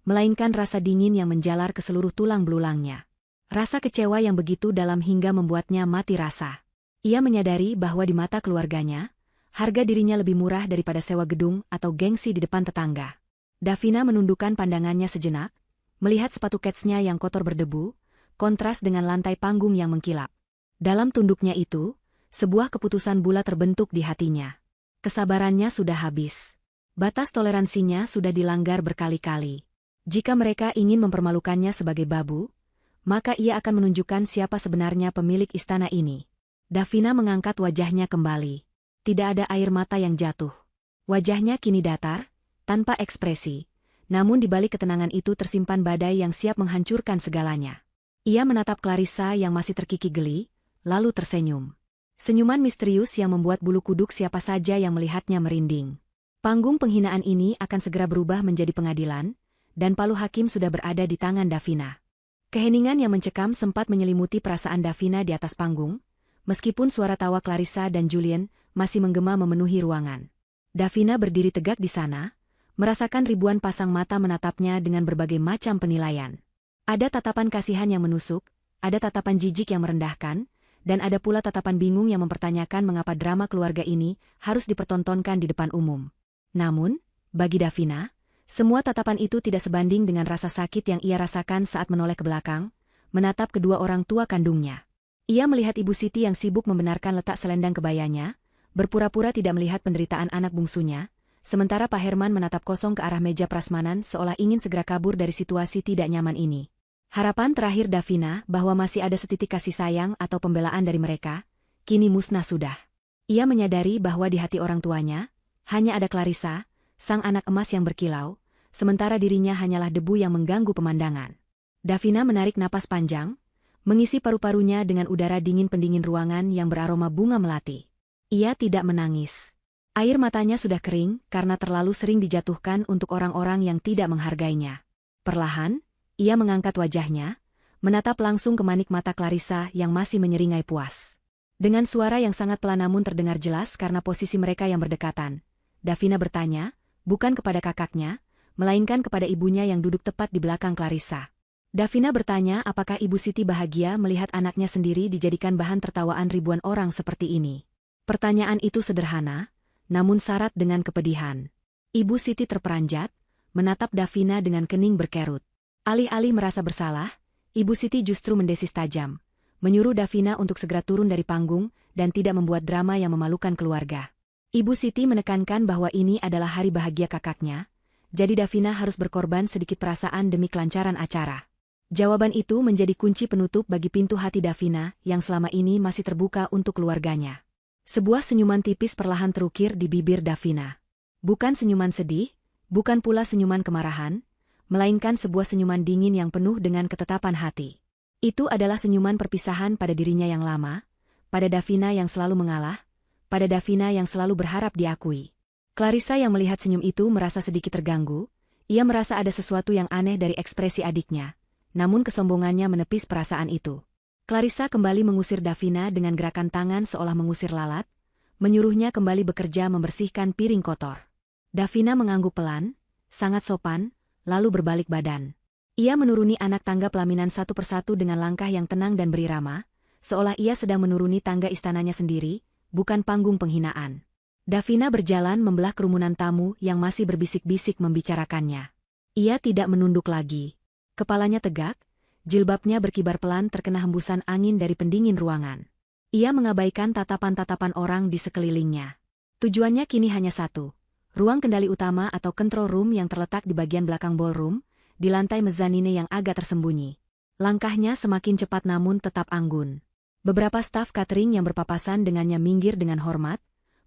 melainkan rasa dingin yang menjalar ke seluruh tulang belulangnya. Rasa kecewa yang begitu dalam hingga membuatnya mati rasa. Ia menyadari bahwa di mata keluarganya, harga dirinya lebih murah daripada sewa gedung atau gengsi di depan tetangga. Davina menundukkan pandangannya sejenak, melihat sepatu ketsnya yang kotor berdebu, kontras dengan lantai panggung yang mengkilap. Dalam tunduknya itu, sebuah keputusan bulat terbentuk di hatinya. Kesabarannya sudah habis. Batas toleransinya sudah dilanggar berkali-kali. Jika mereka ingin mempermalukannya sebagai babu, maka ia akan menunjukkan siapa sebenarnya pemilik istana ini. Davina mengangkat wajahnya kembali. Tidak ada air mata yang jatuh. Wajahnya kini datar, tanpa ekspresi. Namun di balik ketenangan itu tersimpan badai yang siap menghancurkan segalanya. Ia menatap Clarissa yang masih terkikik geli, lalu tersenyum. Senyuman misterius yang membuat bulu kuduk siapa saja yang melihatnya merinding. Panggung penghinaan ini akan segera berubah menjadi pengadilan, dan palu hakim sudah berada di tangan Davina. Keheningan yang mencekam sempat menyelimuti perasaan Davina di atas panggung, meskipun suara tawa Clarissa dan Julien masih menggema memenuhi ruangan. Davina berdiri tegak di sana, merasakan ribuan pasang mata menatapnya dengan berbagai macam penilaian. Ada tatapan kasihan yang menusuk, ada tatapan jijik yang merendahkan, dan ada pula tatapan bingung yang mempertanyakan mengapa drama keluarga ini harus dipertontonkan di depan umum. Namun, bagi Davina, semua tatapan itu tidak sebanding dengan rasa sakit yang ia rasakan saat menoleh ke belakang, menatap kedua orang tua kandungnya. Ia melihat Ibu Siti yang sibuk membenarkan letak selendang kebayanya, berpura-pura tidak melihat penderitaan anak bungsunya, sementara Pak Herman menatap kosong ke arah meja prasmanan seolah ingin segera kabur dari situasi tidak nyaman ini. Harapan terakhir Davina bahwa masih ada setitik kasih sayang atau pembelaan dari mereka, kini musnah sudah. Ia menyadari bahwa di hati orang tuanya, hanya ada Clarissa, sang anak emas yang berkilau, sementara dirinya hanyalah debu yang mengganggu pemandangan. Davina menarik napas panjang, mengisi paru-parunya dengan udara dingin pendingin ruangan yang beraroma bunga melati. Ia tidak menangis. Air matanya sudah kering karena terlalu sering dijatuhkan untuk orang-orang yang tidak menghargainya. Perlahan, ia mengangkat wajahnya, menatap langsung ke manik mata Clarissa yang masih menyeringai puas. Dengan suara yang sangat pelan namun terdengar jelas karena posisi mereka yang berdekatan, Davina bertanya, bukan kepada kakaknya, melainkan kepada ibunya yang duduk tepat di belakang Clarissa. Davina bertanya apakah Ibu Siti bahagia melihat anaknya sendiri dijadikan bahan tertawaan ribuan orang seperti ini. Pertanyaan itu sederhana, namun syarat dengan kepedihan. Ibu Siti terperanjat, menatap Davina dengan kening berkerut. Alih-alih merasa bersalah, Ibu Siti justru mendesis tajam, menyuruh Davina untuk segera turun dari panggung dan tidak membuat drama yang memalukan keluarga. Ibu Siti menekankan bahwa ini adalah hari bahagia kakaknya, jadi Davina harus berkorban sedikit perasaan demi kelancaran acara. Jawaban itu menjadi kunci penutup bagi pintu hati Davina yang selama ini masih terbuka untuk keluarganya. Sebuah senyuman tipis perlahan terukir di bibir Davina. Bukan senyuman sedih, bukan pula senyuman kemarahan, melainkan sebuah senyuman dingin yang penuh dengan ketetapan hati. Itu adalah senyuman perpisahan pada dirinya yang lama, pada Davina yang selalu mengalah, pada Davina yang selalu berharap diakui. Clarissa yang melihat senyum itu merasa sedikit terganggu, ia merasa ada sesuatu yang aneh dari ekspresi adiknya, namun kesombongannya menepis perasaan itu. Clarissa kembali mengusir Davina dengan gerakan tangan seolah mengusir lalat, menyuruhnya kembali bekerja membersihkan piring kotor. Davina mengangguk pelan, sangat sopan, lalu berbalik badan. Ia menuruni anak tangga pelaminan satu persatu dengan langkah yang tenang dan berirama, seolah ia sedang menuruni tangga istananya sendiri, bukan panggung penghinaan. Davina berjalan membelah kerumunan tamu yang masih berbisik-bisik membicarakannya. Ia tidak menunduk lagi. Kepalanya tegak, jilbabnya berkibar pelan terkena hembusan angin dari pendingin ruangan. Ia mengabaikan tatapan-tatapan orang di sekelilingnya. Tujuannya kini hanya satu. Ruang kendali utama atau control room yang terletak di bagian belakang ballroom, di lantai mezzanine yang agak tersembunyi. Langkahnya semakin cepat namun tetap anggun. Beberapa staf catering yang berpapasan dengannya minggir dengan hormat,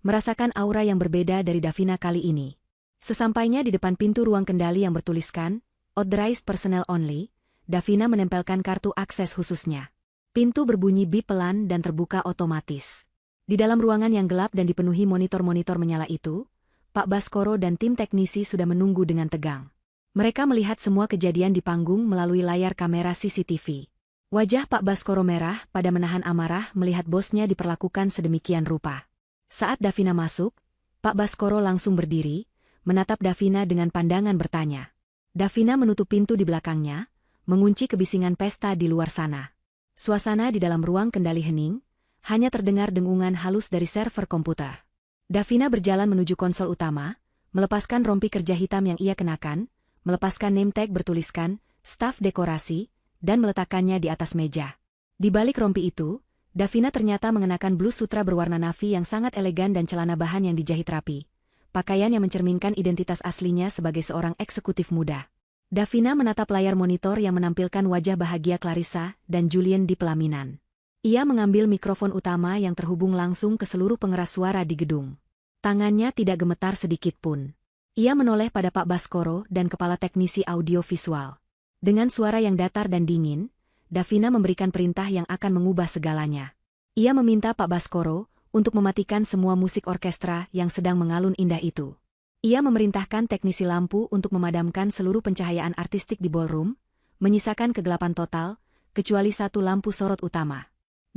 merasakan aura yang berbeda dari Davina kali ini. Sesampainya di depan pintu ruang kendali yang bertuliskan, Authorized Personnel Only, Davina menempelkan kartu akses khususnya. Pintu berbunyi bip pelan dan terbuka otomatis. Di dalam ruangan yang gelap dan dipenuhi monitor-monitor menyala itu, Pak Baskoro dan tim teknisi sudah menunggu dengan tegang. Mereka melihat semua kejadian di panggung melalui layar kamera CCTV. Wajah Pak Baskoro merah pada menahan amarah melihat bosnya diperlakukan sedemikian rupa. Saat Davina masuk, Pak Baskoro langsung berdiri, menatap Davina dengan pandangan bertanya. Davina menutup pintu di belakangnya, mengunci kebisingan pesta di luar sana. Suasana di dalam ruang kendali hening, hanya terdengar dengungan halus dari server komputer. Davina berjalan menuju konsol utama, melepaskan rompi kerja hitam yang ia kenakan, melepaskan name tag bertuliskan, staf dekorasi, dan meletakkannya di atas meja. Di balik rompi itu, Davina ternyata mengenakan blus sutra berwarna navy yang sangat elegan dan celana bahan yang dijahit rapi. Pakaian yang mencerminkan identitas aslinya sebagai seorang eksekutif muda. Davina menatap layar monitor yang menampilkan wajah bahagia Clarissa dan Julian di pelaminan. Ia mengambil mikrofon utama yang terhubung langsung ke seluruh pengeras suara di gedung. Tangannya tidak gemetar sedikit pun. Ia menoleh pada Pak Baskoro dan kepala teknisi audio visual. Dengan suara yang datar dan dingin, Davina memberikan perintah yang akan mengubah segalanya. Ia meminta Pak Baskoro untuk mematikan semua musik orkestra yang sedang mengalun indah itu. Ia memerintahkan teknisi lampu untuk memadamkan seluruh pencahayaan artistik di ballroom, menyisakan kegelapan total, kecuali satu lampu sorot utama.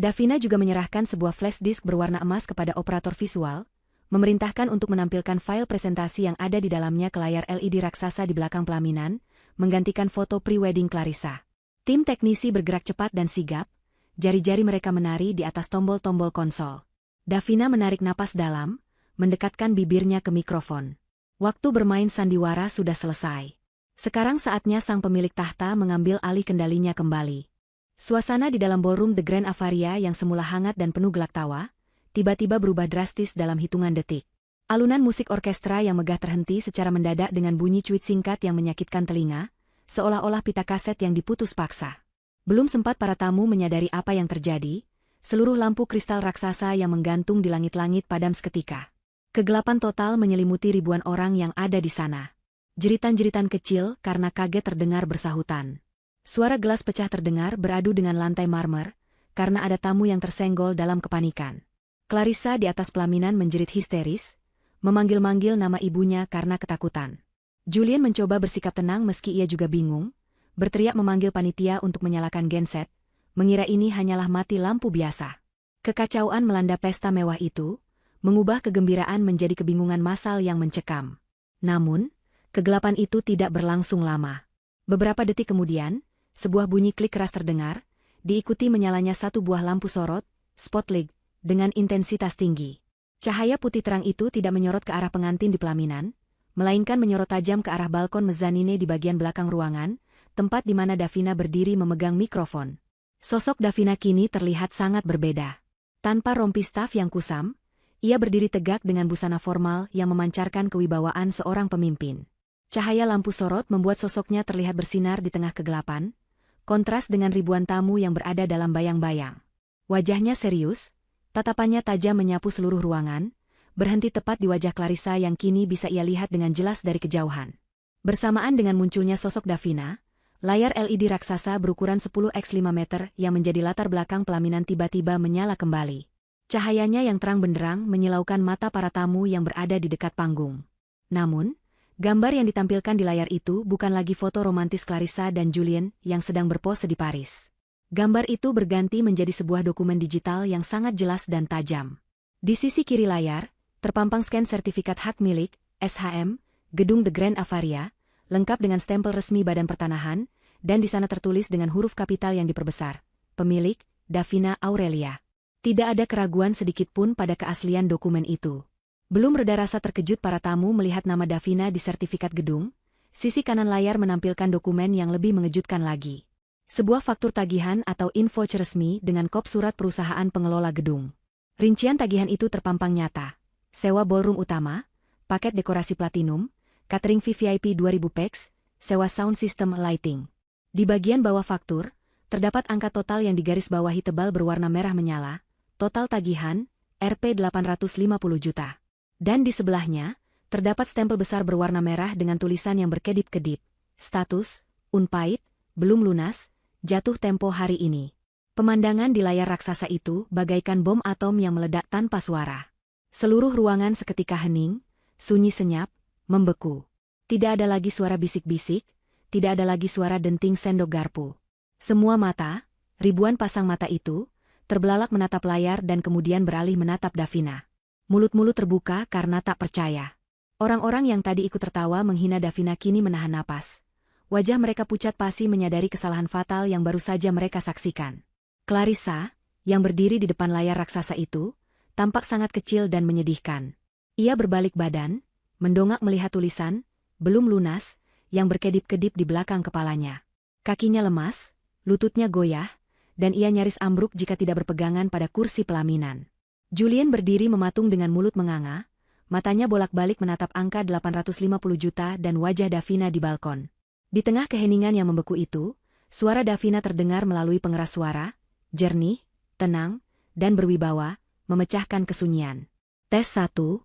Davina juga menyerahkan sebuah flash disk berwarna emas kepada operator visual, memerintahkan untuk menampilkan file presentasi yang ada di dalamnya ke layar LED raksasa di belakang pelaminan, menggantikan foto pre-wedding Clarissa. Tim teknisi bergerak cepat dan sigap, jari-jari mereka menari di atas tombol-tombol konsol. Davina menarik napas dalam, mendekatkan bibirnya ke mikrofon. Waktu bermain sandiwara sudah selesai. Sekarang saatnya sang pemilik tahta mengambil alih kendalinya kembali. Suasana di dalam ballroom The Grand Avaria yang semula hangat dan penuh gelak tawa, tiba-tiba berubah drastis dalam hitungan detik. Alunan musik orkestra yang megah terhenti secara mendadak dengan bunyi cuit singkat yang menyakitkan telinga, seolah-olah pita kaset yang diputus paksa. Belum sempat para tamu menyadari apa yang terjadi, seluruh lampu kristal raksasa yang menggantung di langit-langit padam seketika. Kegelapan total menyelimuti ribuan orang yang ada di sana. Jeritan-jeritan kecil karena kaget terdengar bersahutan. Suara gelas pecah terdengar beradu dengan lantai marmer, karena ada tamu yang tersenggol dalam kepanikan. Clarissa di atas pelaminan menjerit histeris, memanggil-manggil nama ibunya karena ketakutan. Julian mencoba bersikap tenang meski ia juga bingung, berteriak memanggil panitia untuk menyalakan genset, mengira ini hanyalah mati lampu biasa. Kekacauan melanda pesta mewah itu, mengubah kegembiraan menjadi kebingungan massal yang mencekam. Namun, kegelapan itu tidak berlangsung lama. Beberapa detik kemudian, sebuah bunyi klik keras terdengar, diikuti menyalanya satu buah lampu sorot, spotlight, dengan intensitas tinggi. Cahaya putih terang itu tidak menyorot ke arah pengantin di pelaminan, melainkan menyorot tajam ke arah balkon mezzanine di bagian belakang ruangan, tempat di mana Davina berdiri memegang mikrofon. Sosok Davina kini terlihat sangat berbeda. Tanpa rompi staf yang kusam, ia berdiri tegak dengan busana formal yang memancarkan kewibawaan seorang pemimpin. Cahaya lampu sorot membuat sosoknya terlihat bersinar di tengah kegelapan, kontras dengan ribuan tamu yang berada dalam bayang-bayang. Wajahnya serius, tatapannya tajam menyapu seluruh ruangan, berhenti tepat di wajah Clarissa yang kini bisa ia lihat dengan jelas dari kejauhan. Bersamaan dengan munculnya sosok Davina, layar LED raksasa berukuran 10x5 meter yang menjadi latar belakang pelaminan tiba-tiba menyala kembali. Cahayanya yang terang benderang menyilaukan mata para tamu yang berada di dekat panggung. Namun, gambar yang ditampilkan di layar itu bukan lagi foto romantis Clarissa dan Julian yang sedang berpose di Paris. Gambar itu berganti menjadi sebuah dokumen digital yang sangat jelas dan tajam. Di sisi kiri layar, terpampang scan sertifikat hak milik, SHM, gedung The Grand Avaria, lengkap dengan stempel resmi Badan Pertanahan, dan di sana tertulis dengan huruf kapital yang diperbesar, pemilik, Davina Aurelia. Tidak ada keraguan sedikit pun pada keaslian dokumen itu. Belum reda rasa terkejut para tamu melihat nama Davina di sertifikat gedung, sisi kanan layar menampilkan dokumen yang lebih mengejutkan lagi. Sebuah faktur tagihan atau invoice resmi dengan kop surat perusahaan pengelola gedung. Rincian tagihan itu terpampang nyata. Sewa ballroom utama, paket dekorasi platinum, catering VVIP 2000 pax, sewa sound system lighting. Di bagian bawah faktur, terdapat angka total yang digarisbawahi tebal berwarna merah menyala, total tagihan, Rp 850 juta. Dan di sebelahnya, terdapat stempel besar berwarna merah dengan tulisan yang berkedip-kedip. Status, unpaid, belum lunas, jatuh tempo hari ini. Pemandangan di layar raksasa itu bagaikan bom atom yang meledak tanpa suara. Seluruh ruangan seketika hening, sunyi senyap, membeku. Tidak ada lagi suara bisik-bisik, tidak ada lagi suara denting sendok garpu. Semua mata, ribuan pasang mata itu, terbelalak menatap layar dan kemudian beralih menatap Davina. Mulut-mulut terbuka karena tak percaya. Orang-orang yang tadi ikut tertawa menghina Davina kini menahan napas. Wajah mereka pucat pasi menyadari kesalahan fatal yang baru saja mereka saksikan. Clarissa, yang berdiri di depan layar raksasa itu, tampak sangat kecil dan menyedihkan. Ia berbalik badan, mendongak melihat tulisan, belum lunas, yang berkedip-kedip di belakang kepalanya. Kakinya lemas, lututnya goyah, dan ia nyaris ambruk jika tidak berpegangan pada kursi pelaminan. Julien berdiri mematung dengan mulut menganga, matanya bolak-balik menatap angka 850 juta dan wajah Davina di balkon. Di tengah keheningan yang membeku itu, suara Davina terdengar melalui pengeras suara, jernih, tenang, dan berwibawa, memecahkan kesunyian. Tes 1, 2.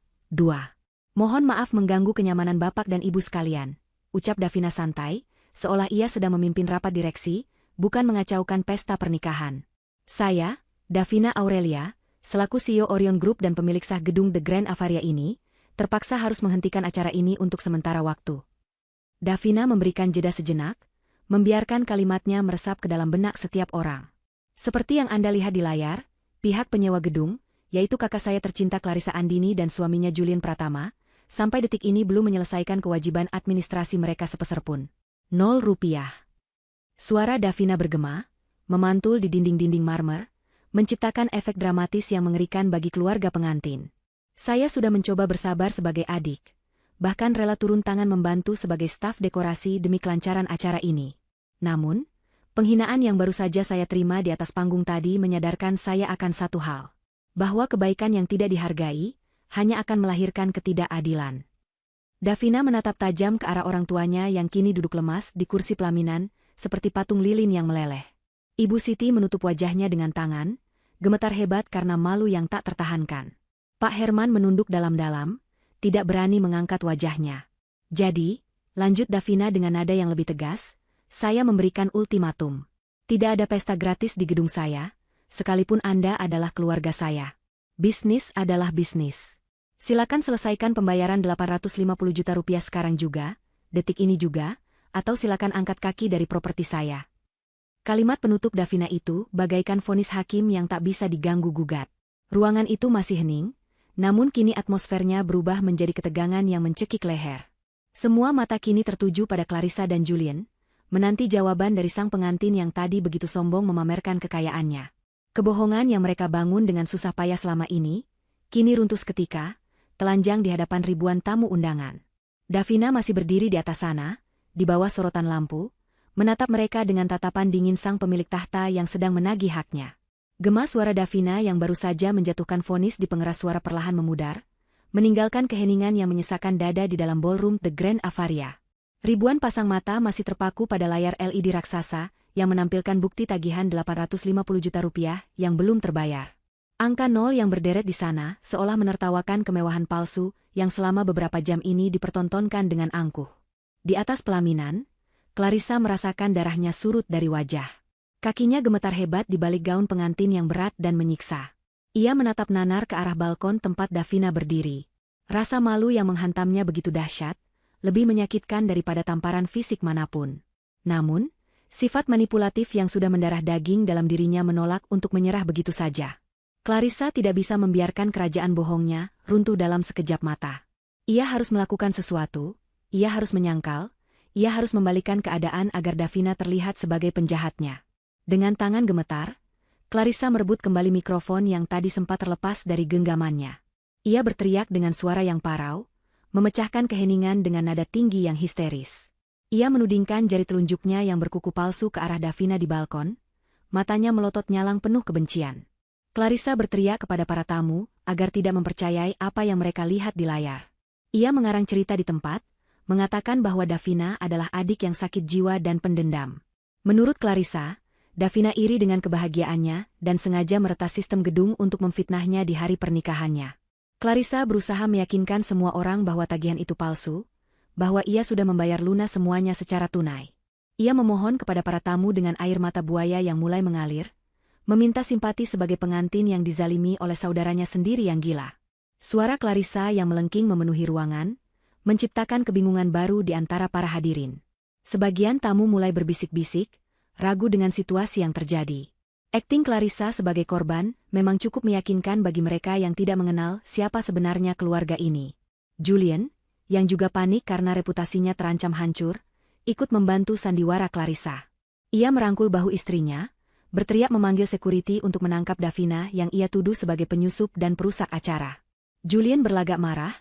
Mohon maaf mengganggu kenyamanan Bapak dan Ibu sekalian, ucap Davina santai, seolah ia sedang memimpin rapat direksi, bukan mengacaukan pesta pernikahan. Saya, Davina Aurelia, selaku CEO Orion Group dan pemilik sah gedung The Grand Avaria ini, terpaksa harus menghentikan acara ini untuk sementara waktu. Davina memberikan jeda sejenak, membiarkan kalimatnya meresap ke dalam benak setiap orang. Seperti yang Anda lihat di layar, pihak penyewa gedung, yaitu kakak saya tercinta Clarissa Andini dan suaminya Julien Pratama, sampai detik ini belum menyelesaikan kewajiban administrasi mereka sepeser pun. 0 rupiah. Suara Davina bergema, memantul di dinding-dinding marmer, menciptakan efek dramatis yang mengerikan bagi keluarga pengantin. Saya sudah mencoba bersabar sebagai adik, bahkan rela turun tangan membantu sebagai staf dekorasi demi kelancaran acara ini. Namun, penghinaan yang baru saja saya terima di atas panggung tadi menyadarkan saya akan satu hal, bahwa kebaikan yang tidak dihargai, hanya akan melahirkan ketidakadilan. Davina menatap tajam ke arah orang tuanya yang kini duduk lemas di kursi pelaminan, seperti patung lilin yang meleleh. Ibu Siti menutup wajahnya dengan tangan, gemetar hebat karena malu yang tak tertahankan. Pak Herman menunduk dalam-dalam, tidak berani mengangkat wajahnya. Jadi, lanjut Davina dengan nada yang lebih tegas, saya memberikan ultimatum. Tidak ada pesta gratis di gedung saya, sekalipun Anda adalah keluarga saya. Bisnis adalah bisnis. Silakan selesaikan pembayaran 850 juta rupiah sekarang juga, detik ini juga, atau silakan angkat kaki dari properti saya. Kalimat penutup Davina itu bagaikan vonis hakim yang tak bisa diganggu-gugat. Ruangan itu masih hening, namun kini atmosfernya berubah menjadi ketegangan yang mencekik leher. Semua mata kini tertuju pada Clarissa dan Julien, menanti jawaban dari sang pengantin yang tadi begitu sombong memamerkan kekayaannya. Kebohongan yang mereka bangun dengan susah payah selama ini, kini runtuh seketika, telanjang di hadapan ribuan tamu undangan. Davina masih berdiri di atas sana, di bawah sorotan lampu, menatap mereka dengan tatapan dingin sang pemilik tahta yang sedang menagih haknya. Gema suara Davina yang baru saja menjatuhkan vonis di pengeras suara perlahan memudar, meninggalkan keheningan yang menyesakkan dada di dalam ballroom The Grand Avaria. Ribuan pasang mata masih terpaku pada layar LED raksasa yang menampilkan bukti tagihan 850 juta rupiah yang belum terbayar. Angka 0 yang berderet di sana seolah menertawakan kemewahan palsu yang selama beberapa jam ini dipertontonkan dengan angkuh. Di atas pelaminan, Clarissa merasakan darahnya surut dari wajah. Kakinya gemetar hebat di balik gaun pengantin yang berat dan menyiksa. Ia menatap nanar ke arah balkon tempat Davina berdiri. Rasa malu yang menghantamnya begitu dahsyat, lebih menyakitkan daripada tamparan fisik manapun. Namun, sifat manipulatif yang sudah mendarah daging dalam dirinya menolak untuk menyerah begitu saja. Clarissa tidak bisa membiarkan kerajaan bohongnya runtuh dalam sekejap mata. Ia harus melakukan sesuatu, ia harus menyangkal, ia harus membalikan keadaan agar Davina terlihat sebagai penjahatnya. Dengan tangan gemetar, Clarissa merebut kembali mikrofon yang tadi sempat terlepas dari genggamannya. Ia berteriak dengan suara yang parau, memecahkan keheningan dengan nada tinggi yang histeris. Ia menudingkan jari telunjuknya yang berkuku palsu ke arah Davina di balkon, matanya melotot nyalang penuh kebencian. Clarissa berteriak kepada para tamu agar tidak mempercayai apa yang mereka lihat di layar. Ia mengarang cerita di tempat, mengatakan bahwa Davina adalah adik yang sakit jiwa dan pendendam. Menurut Clarissa, Davina iri dengan kebahagiaannya dan sengaja meretas sistem gedung untuk memfitnahnya di hari pernikahannya. Clarissa berusaha meyakinkan semua orang bahwa tagihan itu palsu, bahwa ia sudah membayar lunas semuanya secara tunai. Ia memohon kepada para tamu dengan air mata buaya yang mulai mengalir, meminta simpati sebagai pengantin yang dizalimi oleh saudaranya sendiri yang gila. Suara Clarissa yang melengking memenuhi ruangan, menciptakan kebingungan baru di antara para hadirin. Sebagian tamu mulai berbisik-bisik, ragu dengan situasi yang terjadi. Akting Clarissa sebagai korban memang cukup meyakinkan bagi mereka yang tidak mengenal siapa sebenarnya keluarga ini. Julien, yang juga panik karena reputasinya terancam hancur, ikut membantu sandiwara Clarissa. Ia merangkul bahu istrinya, berteriak memanggil security untuk menangkap Davina yang ia tuduh sebagai penyusup dan perusak acara. Julien berlagak marah,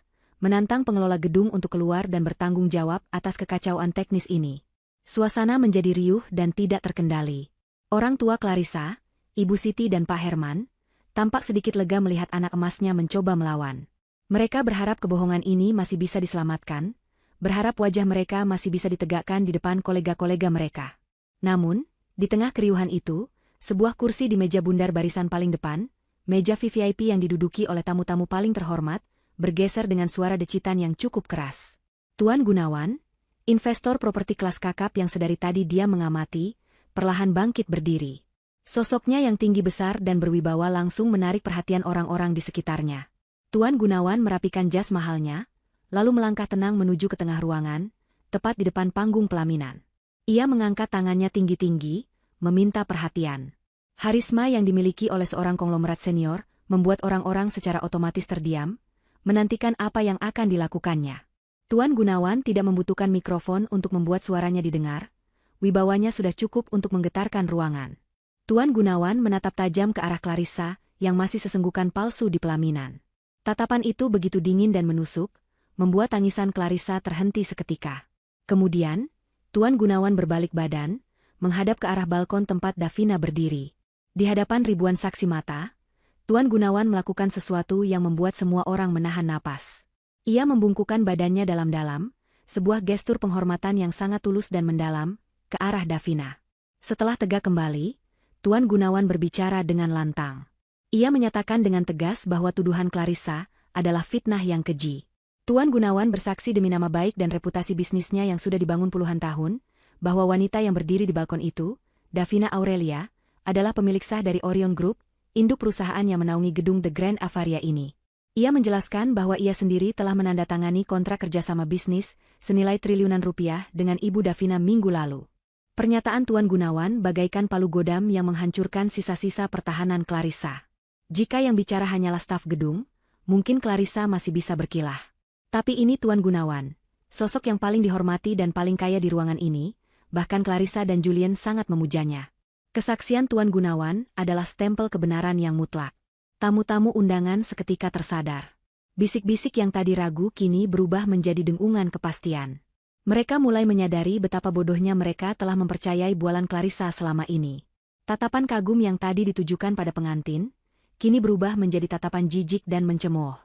menantang pengelola gedung untuk keluar dan bertanggung jawab atas kekacauan teknis ini. Suasana menjadi riuh dan tidak terkendali. Orang tua Clarissa, Ibu Siti dan Pak Herman, tampak sedikit lega melihat anak emasnya mencoba melawan. Mereka berharap kebohongan ini masih bisa diselamatkan, berharap wajah mereka masih bisa ditegakkan di depan kolega-kolega mereka. Namun, di tengah keriuhan itu, sebuah kursi di meja bundar barisan paling depan, meja VVIP yang diduduki oleh tamu-tamu paling terhormat, bergeser dengan suara decitan yang cukup keras. Tuan Gunawan, investor properti kelas kakap yang sedari tadi dia mengamati, perlahan bangkit berdiri. Sosoknya yang tinggi besar dan berwibawa langsung menarik perhatian orang-orang di sekitarnya. Tuan Gunawan merapikan jas mahalnya, lalu melangkah tenang menuju ke tengah ruangan, tepat di depan panggung pelaminan. Ia mengangkat tangannya tinggi-tinggi, meminta perhatian. Harisma yang dimiliki oleh seorang konglomerat senior, membuat orang-orang secara otomatis terdiam, menantikan apa yang akan dilakukannya. Tuan Gunawan tidak membutuhkan mikrofon untuk membuat suaranya didengar, wibawanya sudah cukup untuk menggetarkan ruangan. Tuan Gunawan menatap tajam ke arah Clarissa, yang masih sesenggukan palsu di pelaminan. Tatapan itu begitu dingin dan menusuk, membuat tangisan Clarissa terhenti seketika. Kemudian, Tuan Gunawan berbalik badan, menghadap ke arah balkon tempat Davina berdiri. Di hadapan ribuan saksi mata, Tuan Gunawan melakukan sesuatu yang membuat semua orang menahan napas. Ia membungkukkan badannya dalam-dalam, sebuah gestur penghormatan yang sangat tulus dan mendalam, ke arah Davina. Setelah tegak kembali, Tuan Gunawan berbicara dengan lantang. Ia menyatakan dengan tegas bahwa tuduhan Clarissa adalah fitnah yang keji. Tuan Gunawan bersaksi demi nama baik dan reputasi bisnisnya yang sudah dibangun puluhan tahun, bahwa wanita yang berdiri di balkon itu, Davina Aurelia, adalah pemilik sah dari Orion Group, induk perusahaan yang menaungi gedung The Grand Avaria ini. Ia menjelaskan bahwa ia sendiri telah menandatangani kontrak kerjasama bisnis senilai triliunan rupiah dengan Ibu Davina minggu lalu. Pernyataan Tuan Gunawan bagaikan palu godam yang menghancurkan sisa-sisa pertahanan Clarissa. Jika yang bicara hanyalah staf gedung, mungkin Clarissa masih bisa berkilah. Tapi ini Tuan Gunawan, sosok yang paling dihormati dan paling kaya di ruangan ini, bahkan Clarissa dan Julien sangat memujanya. Kesaksian Tuan Gunawan adalah stempel kebenaran yang mutlak. Tamu-tamu undangan seketika tersadar. Bisik-bisik yang tadi ragu kini berubah menjadi dengungan kepastian. Mereka mulai menyadari betapa bodohnya mereka telah mempercayai bualan Clarissa selama ini. Tatapan kagum yang tadi ditujukan pada pengantin, kini berubah menjadi tatapan jijik dan mencemooh.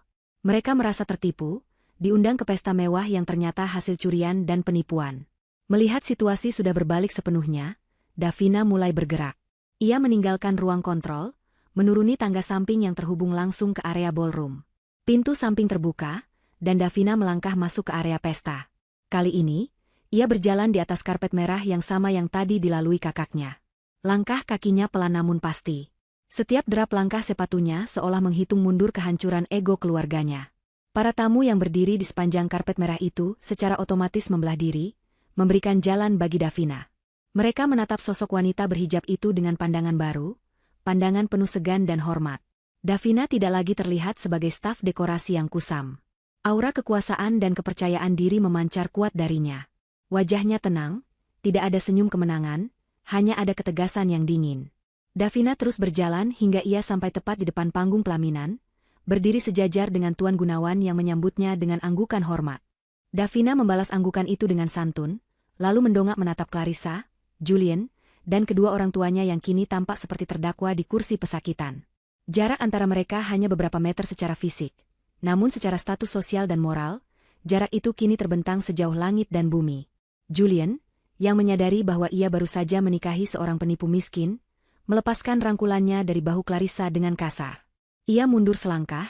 Mereka merasa tertipu, diundang ke pesta mewah yang ternyata hasil curian dan penipuan. Melihat situasi sudah berbalik sepenuhnya, Davina mulai bergerak. Ia meninggalkan ruang kontrol, menuruni tangga samping yang terhubung langsung ke area ballroom. Pintu samping terbuka, dan Davina melangkah masuk ke area pesta. Kali ini, ia berjalan di atas karpet merah yang sama yang tadi dilalui kakaknya. Langkah kakinya pelan namun pasti. Setiap derap langkah sepatunya seolah menghitung mundur kehancuran ego keluarganya. Para tamu yang berdiri di sepanjang karpet merah itu secara otomatis membelah diri, memberikan jalan bagi Davina. Mereka menatap sosok wanita berhijab itu dengan pandangan baru, pandangan penuh segan dan hormat. Davina tidak lagi terlihat sebagai staf dekorasi yang kusam. Aura kekuasaan dan kepercayaan diri memancar kuat darinya. Wajahnya tenang, tidak ada senyum kemenangan, hanya ada ketegasan yang dingin. Davina terus berjalan hingga ia sampai tepat di depan panggung pelaminan, berdiri sejajar dengan Tuan Gunawan yang menyambutnya dengan anggukan hormat. Davina membalas anggukan itu dengan santun, lalu mendongak menatap Clarissa, Julien, dan kedua orang tuanya yang kini tampak seperti terdakwa di kursi pesakitan. Jarak antara mereka hanya beberapa meter secara fisik, namun secara status sosial dan moral, jarak itu kini terbentang sejauh langit dan bumi. Julien, yang menyadari bahwa ia baru saja menikahi seorang penipu miskin, melepaskan rangkulannya dari bahu Clarissa dengan kasar. Ia mundur selangkah,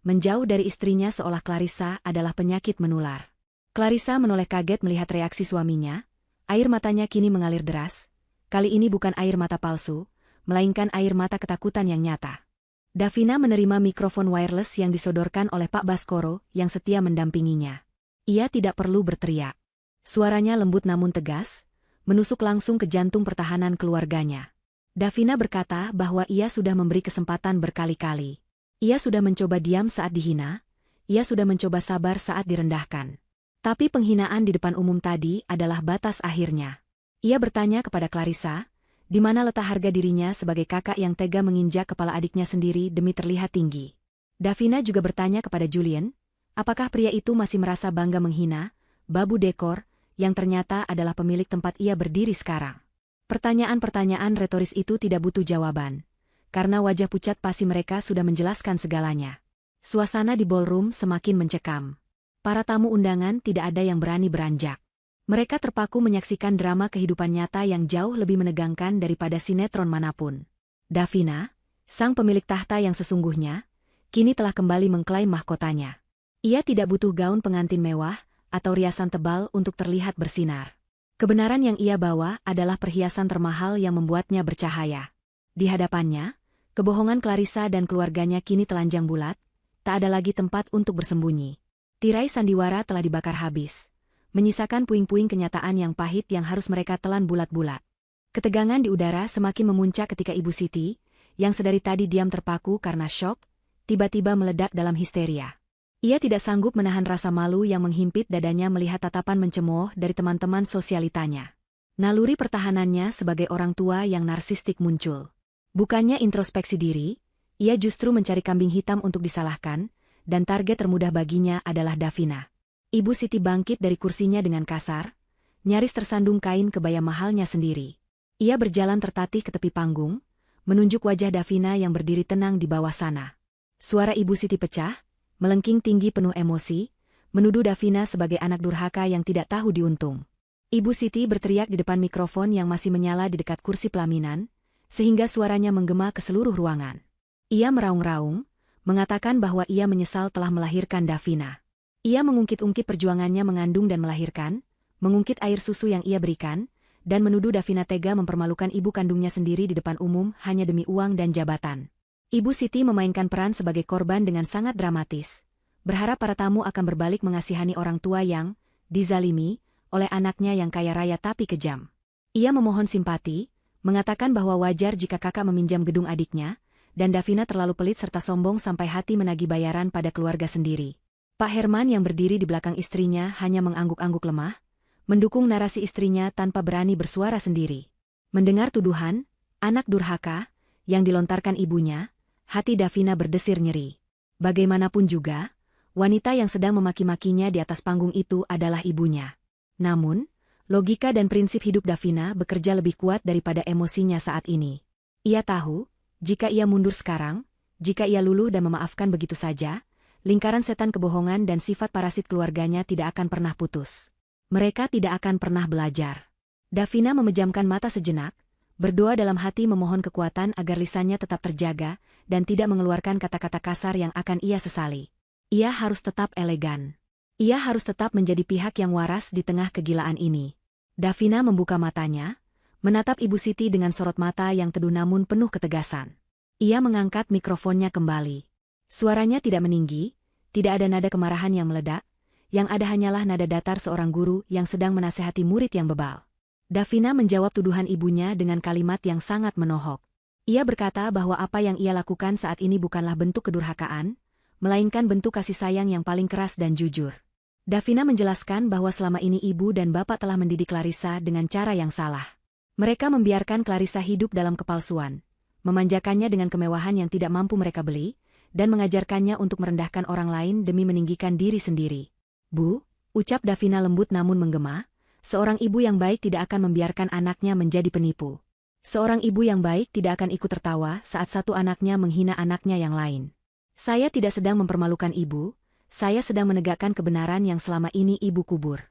menjauh dari istrinya seolah Clarissa adalah penyakit menular. Clarissa menoleh kaget melihat reaksi suaminya, air matanya kini mengalir deras, kali ini bukan air mata palsu, melainkan air mata ketakutan yang nyata. Davina menerima mikrofon wireless yang disodorkan oleh Pak Baskoro yang setia mendampinginya. Ia tidak perlu berteriak. Suaranya lembut namun tegas, menusuk langsung ke jantung pertahanan keluarganya. Davina berkata bahwa ia sudah memberi kesempatan berkali-kali. Ia sudah mencoba diam saat dihina, ia sudah mencoba sabar saat direndahkan. Tapi penghinaan di depan umum tadi adalah batas akhirnya. Ia bertanya kepada Clarissa, di mana letak harga dirinya sebagai kakak yang tega menginjak kepala adiknya sendiri demi terlihat tinggi. Davina juga bertanya kepada Julian, apakah pria itu masih merasa bangga menghina babu dekor yang ternyata adalah pemilik tempat ia berdiri sekarang. Pertanyaan-pertanyaan retoris itu tidak butuh jawaban, karena wajah pucat pasi mereka sudah menjelaskan segalanya. Suasana di ballroom semakin mencekam. Para tamu undangan tidak ada yang berani beranjak. Mereka terpaku menyaksikan drama kehidupan nyata yang jauh lebih menegangkan daripada sinetron manapun. Davina, sang pemilik tahta yang sesungguhnya, kini telah kembali mengklaim mahkotanya. Ia tidak butuh gaun pengantin mewah atau riasan tebal untuk terlihat bersinar. Kebenaran yang ia bawa adalah perhiasan termahal yang membuatnya bercahaya. Di hadapannya, kebohongan Clarissa dan keluarganya kini telanjang bulat, tak ada lagi tempat untuk bersembunyi. Tirai sandiwara telah dibakar habis, menyisakan puing-puing kenyataan yang pahit yang harus mereka telan bulat-bulat. Ketegangan di udara semakin memuncak ketika Ibu Siti, yang sedari tadi diam terpaku karena syok, tiba-tiba meledak dalam histeria. Ia tidak sanggup menahan rasa malu yang menghimpit dadanya melihat tatapan mencemooh dari teman-teman sosialitanya. Naluri pertahanannya sebagai orang tua yang narsistik muncul. Bukannya introspeksi diri, ia justru mencari kambing hitam untuk disalahkan, dan target termudah baginya adalah Davina. Ibu Siti bangkit dari kursinya dengan kasar, nyaris tersandung kain kebaya mahalnya sendiri. Ia berjalan tertatih ke tepi panggung, menunjuk wajah Davina yang berdiri tenang di bawah sana. Suara Ibu Siti pecah, melengking tinggi penuh emosi, menuduh Davina sebagai anak durhaka yang tidak tahu diuntung. Ibu Siti berteriak di depan mikrofon yang masih menyala di dekat kursi pelaminan, sehingga suaranya menggema ke seluruh ruangan. Ia meraung-raung, mengatakan bahwa ia menyesal telah melahirkan Davina. Ia mengungkit-ungkit perjuangannya mengandung dan melahirkan, mengungkit air susu yang ia berikan, dan menuduh Davina tega mempermalukan ibu kandungnya sendiri di depan umum hanya demi uang dan jabatan. Ibu Siti memainkan peran sebagai korban dengan sangat dramatis, berharap para tamu akan berbalik mengasihani orang tua yang dizalimi oleh anaknya yang kaya raya tapi kejam. Ia memohon simpati, mengatakan bahwa wajar jika kakak meminjam gedung adiknya, dan Davina terlalu pelit serta sombong sampai hati menagih bayaran pada keluarga sendiri. Pak Herman yang berdiri di belakang istrinya hanya mengangguk-angguk lemah, mendukung narasi istrinya tanpa berani bersuara sendiri. Mendengar tuduhan, anak durhaka, yang dilontarkan ibunya, hati Davina berdesir nyeri. Bagaimanapun juga, wanita yang sedang memaki-makinya di atas panggung itu adalah ibunya. Namun, logika dan prinsip hidup Davina bekerja lebih kuat daripada emosinya saat ini. Ia tahu, jika ia mundur sekarang, jika ia luluh dan memaafkan begitu saja, lingkaran setan kebohongan dan sifat parasit keluarganya tidak akan pernah putus. Mereka tidak akan pernah belajar. Davina memejamkan mata sejenak, berdoa dalam hati memohon kekuatan agar lisannya tetap terjaga, dan tidak mengeluarkan kata-kata kasar yang akan ia sesali. Ia harus tetap elegan. Ia harus tetap menjadi pihak yang waras di tengah kegilaan ini. Davina membuka matanya, menatap Ibu Siti dengan sorot mata yang teduh namun penuh ketegasan. Ia mengangkat mikrofonnya kembali. Suaranya tidak meninggi, tidak ada nada kemarahan yang meledak, yang ada hanyalah nada datar seorang guru yang sedang menasehati murid yang bebal. Davina menjawab tuduhan ibunya dengan kalimat yang sangat menohok. Ia berkata bahwa apa yang ia lakukan saat ini bukanlah bentuk kedurhakaan, melainkan bentuk kasih sayang yang paling keras dan jujur. Davina menjelaskan bahwa selama ini ibu dan bapak telah mendidik Clarissa dengan cara yang salah. Mereka membiarkan Clarissa hidup dalam kepalsuan, memanjakannya dengan kemewahan yang tidak mampu mereka beli, dan mengajarkannya untuk merendahkan orang lain demi meninggikan diri sendiri. Bu, ucap Davina lembut namun menggema, seorang ibu yang baik tidak akan membiarkan anaknya menjadi penipu. Seorang ibu yang baik tidak akan ikut tertawa saat satu anaknya menghina anaknya yang lain. Saya tidak sedang mempermalukan ibu, saya sedang menegakkan kebenaran yang selama ini ibu kubur.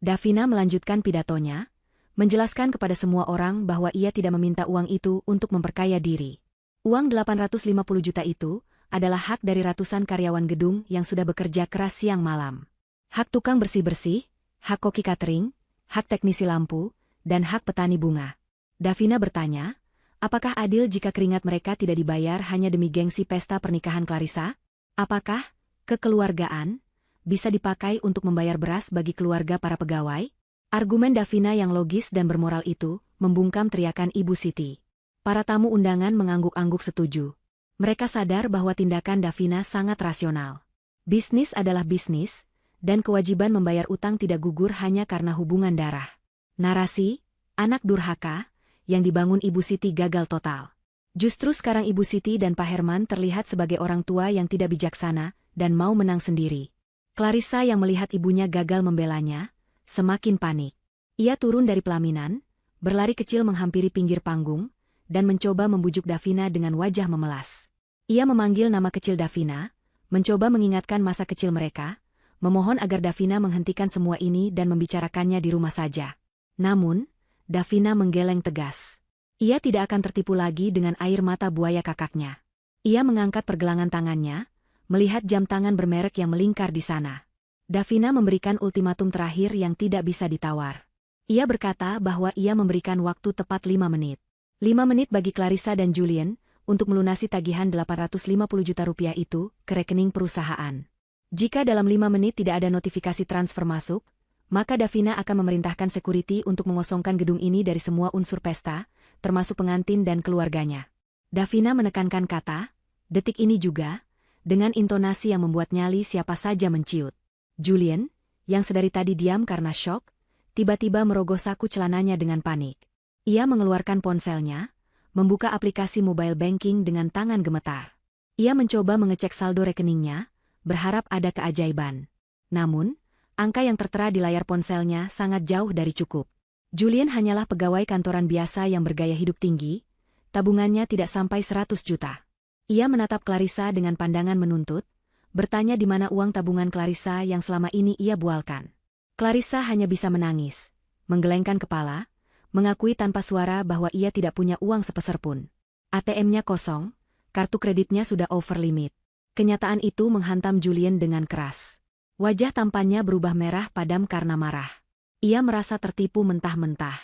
Davina melanjutkan pidatonya, menjelaskan kepada semua orang bahwa ia tidak meminta uang itu untuk memperkaya diri. Uang 850 juta itu adalah hak dari ratusan karyawan gedung yang sudah bekerja keras siang malam. Hak tukang bersih-bersih, hak koki catering, hak teknisi lampu, dan hak petani bunga. Davina bertanya, apakah adil jika keringat mereka tidak dibayar hanya demi gengsi pesta pernikahan Clarissa? Apakah kekeluargaan bisa dipakai untuk membayar beras bagi keluarga para pegawai? Argumen Davina yang logis dan bermoral itu membungkam teriakan Ibu Siti. Para tamu undangan mengangguk-angguk setuju. Mereka sadar bahwa tindakan Davina sangat rasional. Bisnis adalah bisnis, dan kewajiban membayar utang tidak gugur hanya karena hubungan darah. Narasi, anak durhaka, yang dibangun Ibu Siti gagal total. Justru sekarang Ibu Siti dan Pak Herman terlihat sebagai orang tua yang tidak bijaksana dan mau menang sendiri. Clarissa yang melihat ibunya gagal membelanya, semakin panik. Ia turun dari pelaminan, berlari kecil menghampiri pinggir panggung, dan mencoba membujuk Davina dengan wajah memelas. Ia memanggil nama kecil Davina, mencoba mengingatkan masa kecil mereka, memohon agar Davina menghentikan semua ini dan membicarakannya di rumah saja. Namun, Davina menggeleng tegas. Ia tidak akan tertipu lagi dengan air mata buaya kakaknya. Ia mengangkat pergelangan tangannya, melihat jam tangan bermerek yang melingkar di sana. Davina memberikan ultimatum terakhir yang tidak bisa ditawar. Ia berkata bahwa ia memberikan waktu tepat 5 menit. 5 menit bagi Clarissa dan Julian untuk melunasi tagihan 850 juta rupiah itu ke rekening perusahaan. Jika dalam 5 menit tidak ada notifikasi transfer masuk, maka Davina akan memerintahkan security untuk mengosongkan gedung ini dari semua unsur pesta, termasuk pengantin dan keluarganya. Davina menekankan kata, detik ini juga, dengan intonasi yang membuat nyali siapa saja menciut. Julian, yang sedari tadi diam karena syok, tiba-tiba merogoh saku celananya dengan panik. Ia mengeluarkan ponselnya, membuka aplikasi mobile banking dengan tangan gemetar. Ia mencoba mengecek saldo rekeningnya, berharap ada keajaiban. Namun, angka yang tertera di layar ponselnya sangat jauh dari cukup. Julian hanyalah pegawai kantoran biasa yang bergaya hidup tinggi, tabungannya tidak sampai 100 juta. Ia menatap Clarissa dengan pandangan menuntut, bertanya di mana uang tabungan Clarissa yang selama ini ia bualkan. Clarissa hanya bisa menangis, menggelengkan kepala, mengakui tanpa suara bahwa ia tidak punya uang sepeser pun. ATM-nya kosong, kartu kreditnya sudah over limit. Kenyataan itu menghantam Julian dengan keras. Wajah tampannya berubah merah padam karena marah. Ia merasa tertipu mentah-mentah.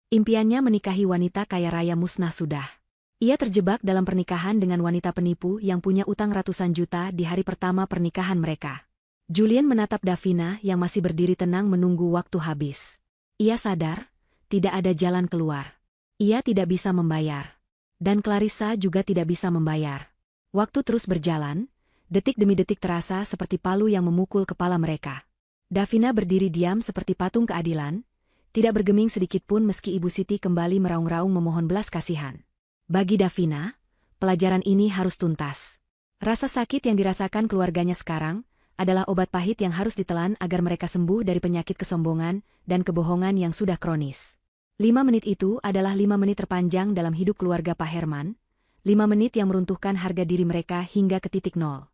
Impiannya menikahi wanita kaya raya musnah sudah. Ia terjebak dalam pernikahan dengan wanita penipu yang punya utang ratusan juta di hari pertama pernikahan mereka. Julian menatap Davina yang masih berdiri tenang menunggu waktu habis. Ia sadar, tidak ada jalan keluar. Ia tidak bisa membayar. Dan Clarissa juga tidak bisa membayar. Waktu terus berjalan, detik demi detik terasa seperti palu yang memukul kepala mereka. Davina berdiri diam seperti patung keadilan, tidak bergeming sedikitpun meski Ibu Siti kembali meraung-raung memohon belas kasihan. Bagi Davina, pelajaran ini harus tuntas. Rasa sakit yang dirasakan keluarganya sekarang adalah obat pahit yang harus ditelan agar mereka sembuh dari penyakit kesombongan dan kebohongan yang sudah kronis. 5 menit itu adalah 5 menit terpanjang dalam hidup keluarga Pak Herman, 5 menit yang meruntuhkan harga diri mereka hingga ke titik nol.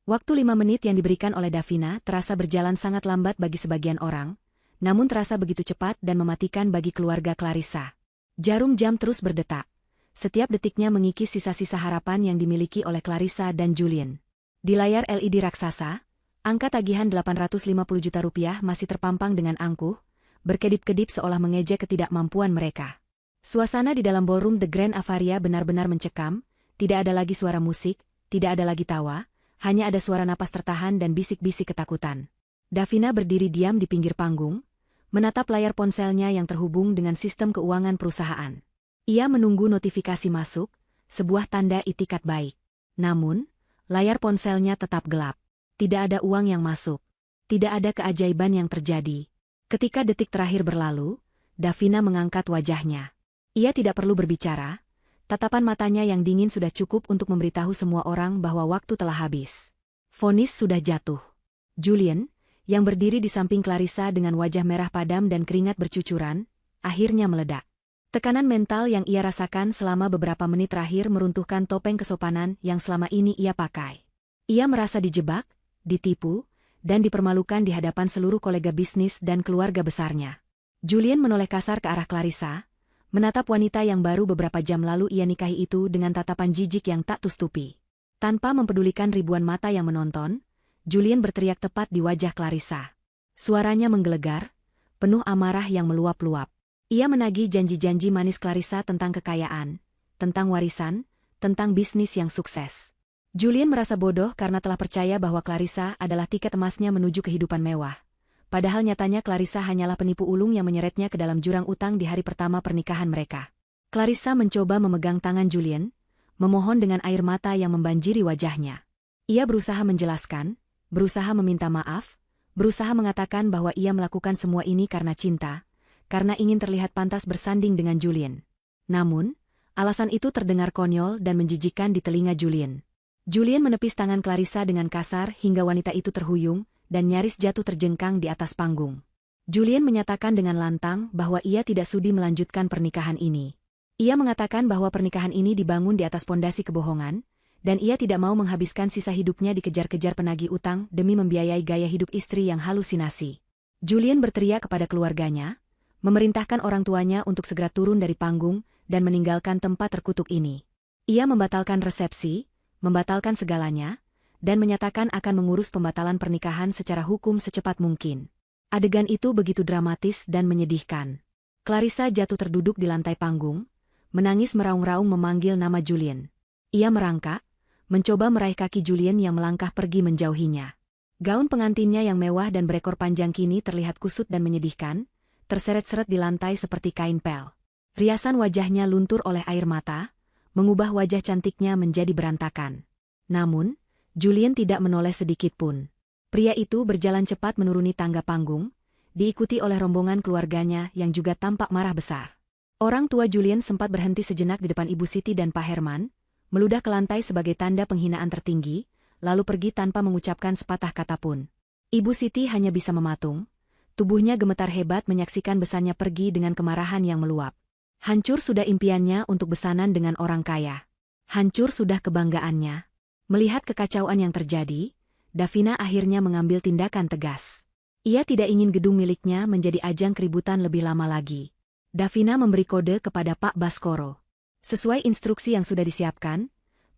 Waktu 5 menit yang diberikan oleh Davina terasa berjalan sangat lambat bagi sebagian orang, namun terasa begitu cepat dan mematikan bagi keluarga Clarissa. Jarum jam terus berdetak. Setiap detiknya mengikis sisa-sisa harapan yang dimiliki oleh Clarissa dan Julian. Di layar LED raksasa, angka tagihan 850 juta rupiah masih terpampang dengan angkuh, berkedip-kedip seolah mengejek ketidakmampuan mereka. Suasana di dalam ballroom The Grand Avaria benar-benar mencekam, tidak ada lagi suara musik, tidak ada lagi tawa, hanya ada suara napas tertahan dan bisik-bisik ketakutan. Davina berdiri diam di pinggir panggung, menatap layar ponselnya yang terhubung dengan sistem keuangan perusahaan. Ia menunggu notifikasi masuk, sebuah tanda itikat baik. Namun, layar ponselnya tetap gelap. Tidak ada uang yang masuk. Tidak ada keajaiban yang terjadi. Ketika detik terakhir berlalu, Davina mengangkat wajahnya. Ia tidak perlu berbicara, tatapan matanya yang dingin sudah cukup untuk memberitahu semua orang bahwa waktu telah habis. Vonis sudah jatuh. Julian, yang berdiri di samping Clarissa dengan wajah merah padam dan keringat bercucuran, akhirnya meledak. Tekanan mental yang ia rasakan selama beberapa menit terakhir meruntuhkan topeng kesopanan yang selama ini ia pakai. Ia merasa dijebak, ditipu, dan dipermalukan di hadapan seluruh kolega bisnis dan keluarga besarnya. Julian menoleh kasar ke arah Clarissa, menatap wanita yang baru beberapa jam lalu ia nikahi itu dengan tatapan jijik yang tak tustupi. Tanpa mempedulikan ribuan mata yang menonton, Julian berteriak tepat di wajah Clarissa. Suaranya menggelegar, penuh amarah yang meluap-luap. Ia menagih janji-janji manis Clarissa tentang kekayaan, tentang warisan, tentang bisnis yang sukses. Julian merasa bodoh karena telah percaya bahwa Clarissa adalah tiket emasnya menuju kehidupan mewah. Padahal nyatanya Clarissa hanyalah penipu ulung yang menyeretnya ke dalam jurang utang di hari pertama pernikahan mereka. Clarissa mencoba memegang tangan Julian, memohon dengan air mata yang membanjiri wajahnya. Ia berusaha menjelaskan, berusaha meminta maaf, berusaha mengatakan bahwa ia melakukan semua ini karena cinta, karena ingin terlihat pantas bersanding dengan Julien. Namun, alasan itu terdengar konyol dan menjijikkan di telinga Julien. Julien menepis tangan Clarissa dengan kasar hingga wanita itu terhuyung dan nyaris jatuh terjengkang di atas panggung. Julien menyatakan dengan lantang bahwa ia tidak sudi melanjutkan pernikahan ini. Ia mengatakan bahwa pernikahan ini dibangun di atas pondasi kebohongan, dan ia tidak mau menghabiskan sisa hidupnya dikejar-kejar penagih utang demi membiayai gaya hidup istri yang halusinasi. Julien berteriak kepada keluarganya, memerintahkan orang tuanya untuk segera turun dari panggung dan meninggalkan tempat terkutuk ini. Ia membatalkan resepsi, membatalkan segalanya, dan menyatakan akan mengurus pembatalan pernikahan secara hukum secepat mungkin. Adegan itu begitu dramatis dan menyedihkan. Clarissa jatuh terduduk di lantai panggung, menangis meraung-raung memanggil nama Julien. Ia merangkak, mencoba meraih kaki Julien yang melangkah pergi menjauhinya. Gaun pengantinnya yang mewah dan berekor panjang kini terlihat kusut dan menyedihkan, terseret-seret di lantai seperti kain pel. Riasan wajahnya luntur oleh air mata, mengubah wajah cantiknya menjadi berantakan. Namun, Julien tidak menoleh sedikit pun. Pria itu berjalan cepat menuruni tangga panggung, diikuti oleh rombongan keluarganya yang juga tampak marah besar. Orang tua Julien sempat berhenti sejenak di depan Ibu Siti dan Pak Herman, meludah ke lantai sebagai tanda penghinaan tertinggi, lalu pergi tanpa mengucapkan sepatah kata pun. Ibu Siti hanya bisa mematung, tubuhnya gemetar hebat menyaksikan besannya pergi dengan kemarahan yang meluap. Hancur sudah impiannya untuk besanan dengan orang kaya. Hancur sudah kebanggaannya. Melihat kekacauan yang terjadi, Davina akhirnya mengambil tindakan tegas. Ia tidak ingin gedung miliknya menjadi ajang keributan lebih lama lagi. Davina memberi kode kepada Pak Baskoro. Sesuai instruksi yang sudah disiapkan,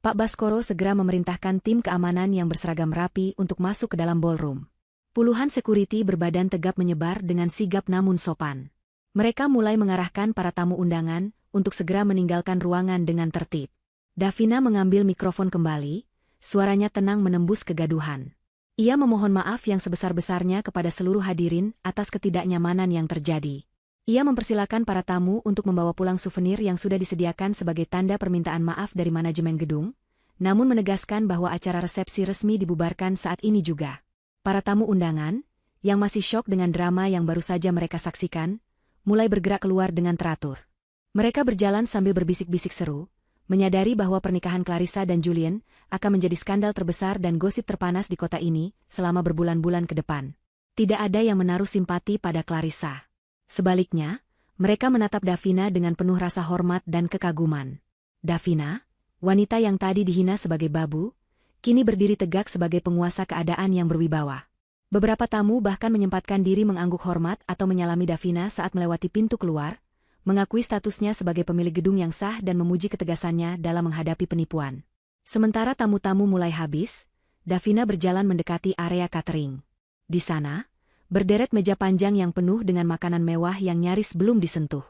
Pak Baskoro segera memerintahkan tim keamanan yang berseragam rapi untuk masuk ke dalam ballroom. Puluhan sekuriti berbadan tegap menyebar dengan sigap namun sopan. Mereka mulai mengarahkan para tamu undangan untuk segera meninggalkan ruangan dengan tertib. Davina mengambil mikrofon kembali, suaranya tenang menembus kegaduhan. Ia memohon maaf yang sebesar-besarnya kepada seluruh hadirin atas ketidaknyamanan yang terjadi. Ia mempersilakan para tamu untuk membawa pulang souvenir yang sudah disediakan sebagai tanda permintaan maaf dari manajemen gedung, namun menegaskan bahwa acara resepsi resmi dibubarkan saat ini juga. Para tamu undangan, yang masih syok dengan drama yang baru saja mereka saksikan, mulai bergerak keluar dengan teratur. Mereka berjalan sambil berbisik-bisik seru, menyadari bahwa pernikahan Clarissa dan Julien akan menjadi skandal terbesar dan gosip terpanas di kota ini selama berbulan-bulan ke depan. Tidak ada yang menaruh simpati pada Clarissa. Sebaliknya, mereka menatap Davina dengan penuh rasa hormat dan kekaguman. Davina, wanita yang tadi dihina sebagai babu, kini berdiri tegak sebagai penguasa keadaan yang berwibawa. Beberapa tamu bahkan menyempatkan diri mengangguk hormat atau menyalami Davina saat melewati pintu keluar, mengakui statusnya sebagai pemilik gedung yang sah dan memuji ketegasannya dalam menghadapi penipuan. Sementara tamu-tamu mulai habis, Davina berjalan mendekati area catering. Di sana, berderet meja panjang yang penuh dengan makanan mewah yang nyaris belum disentuh.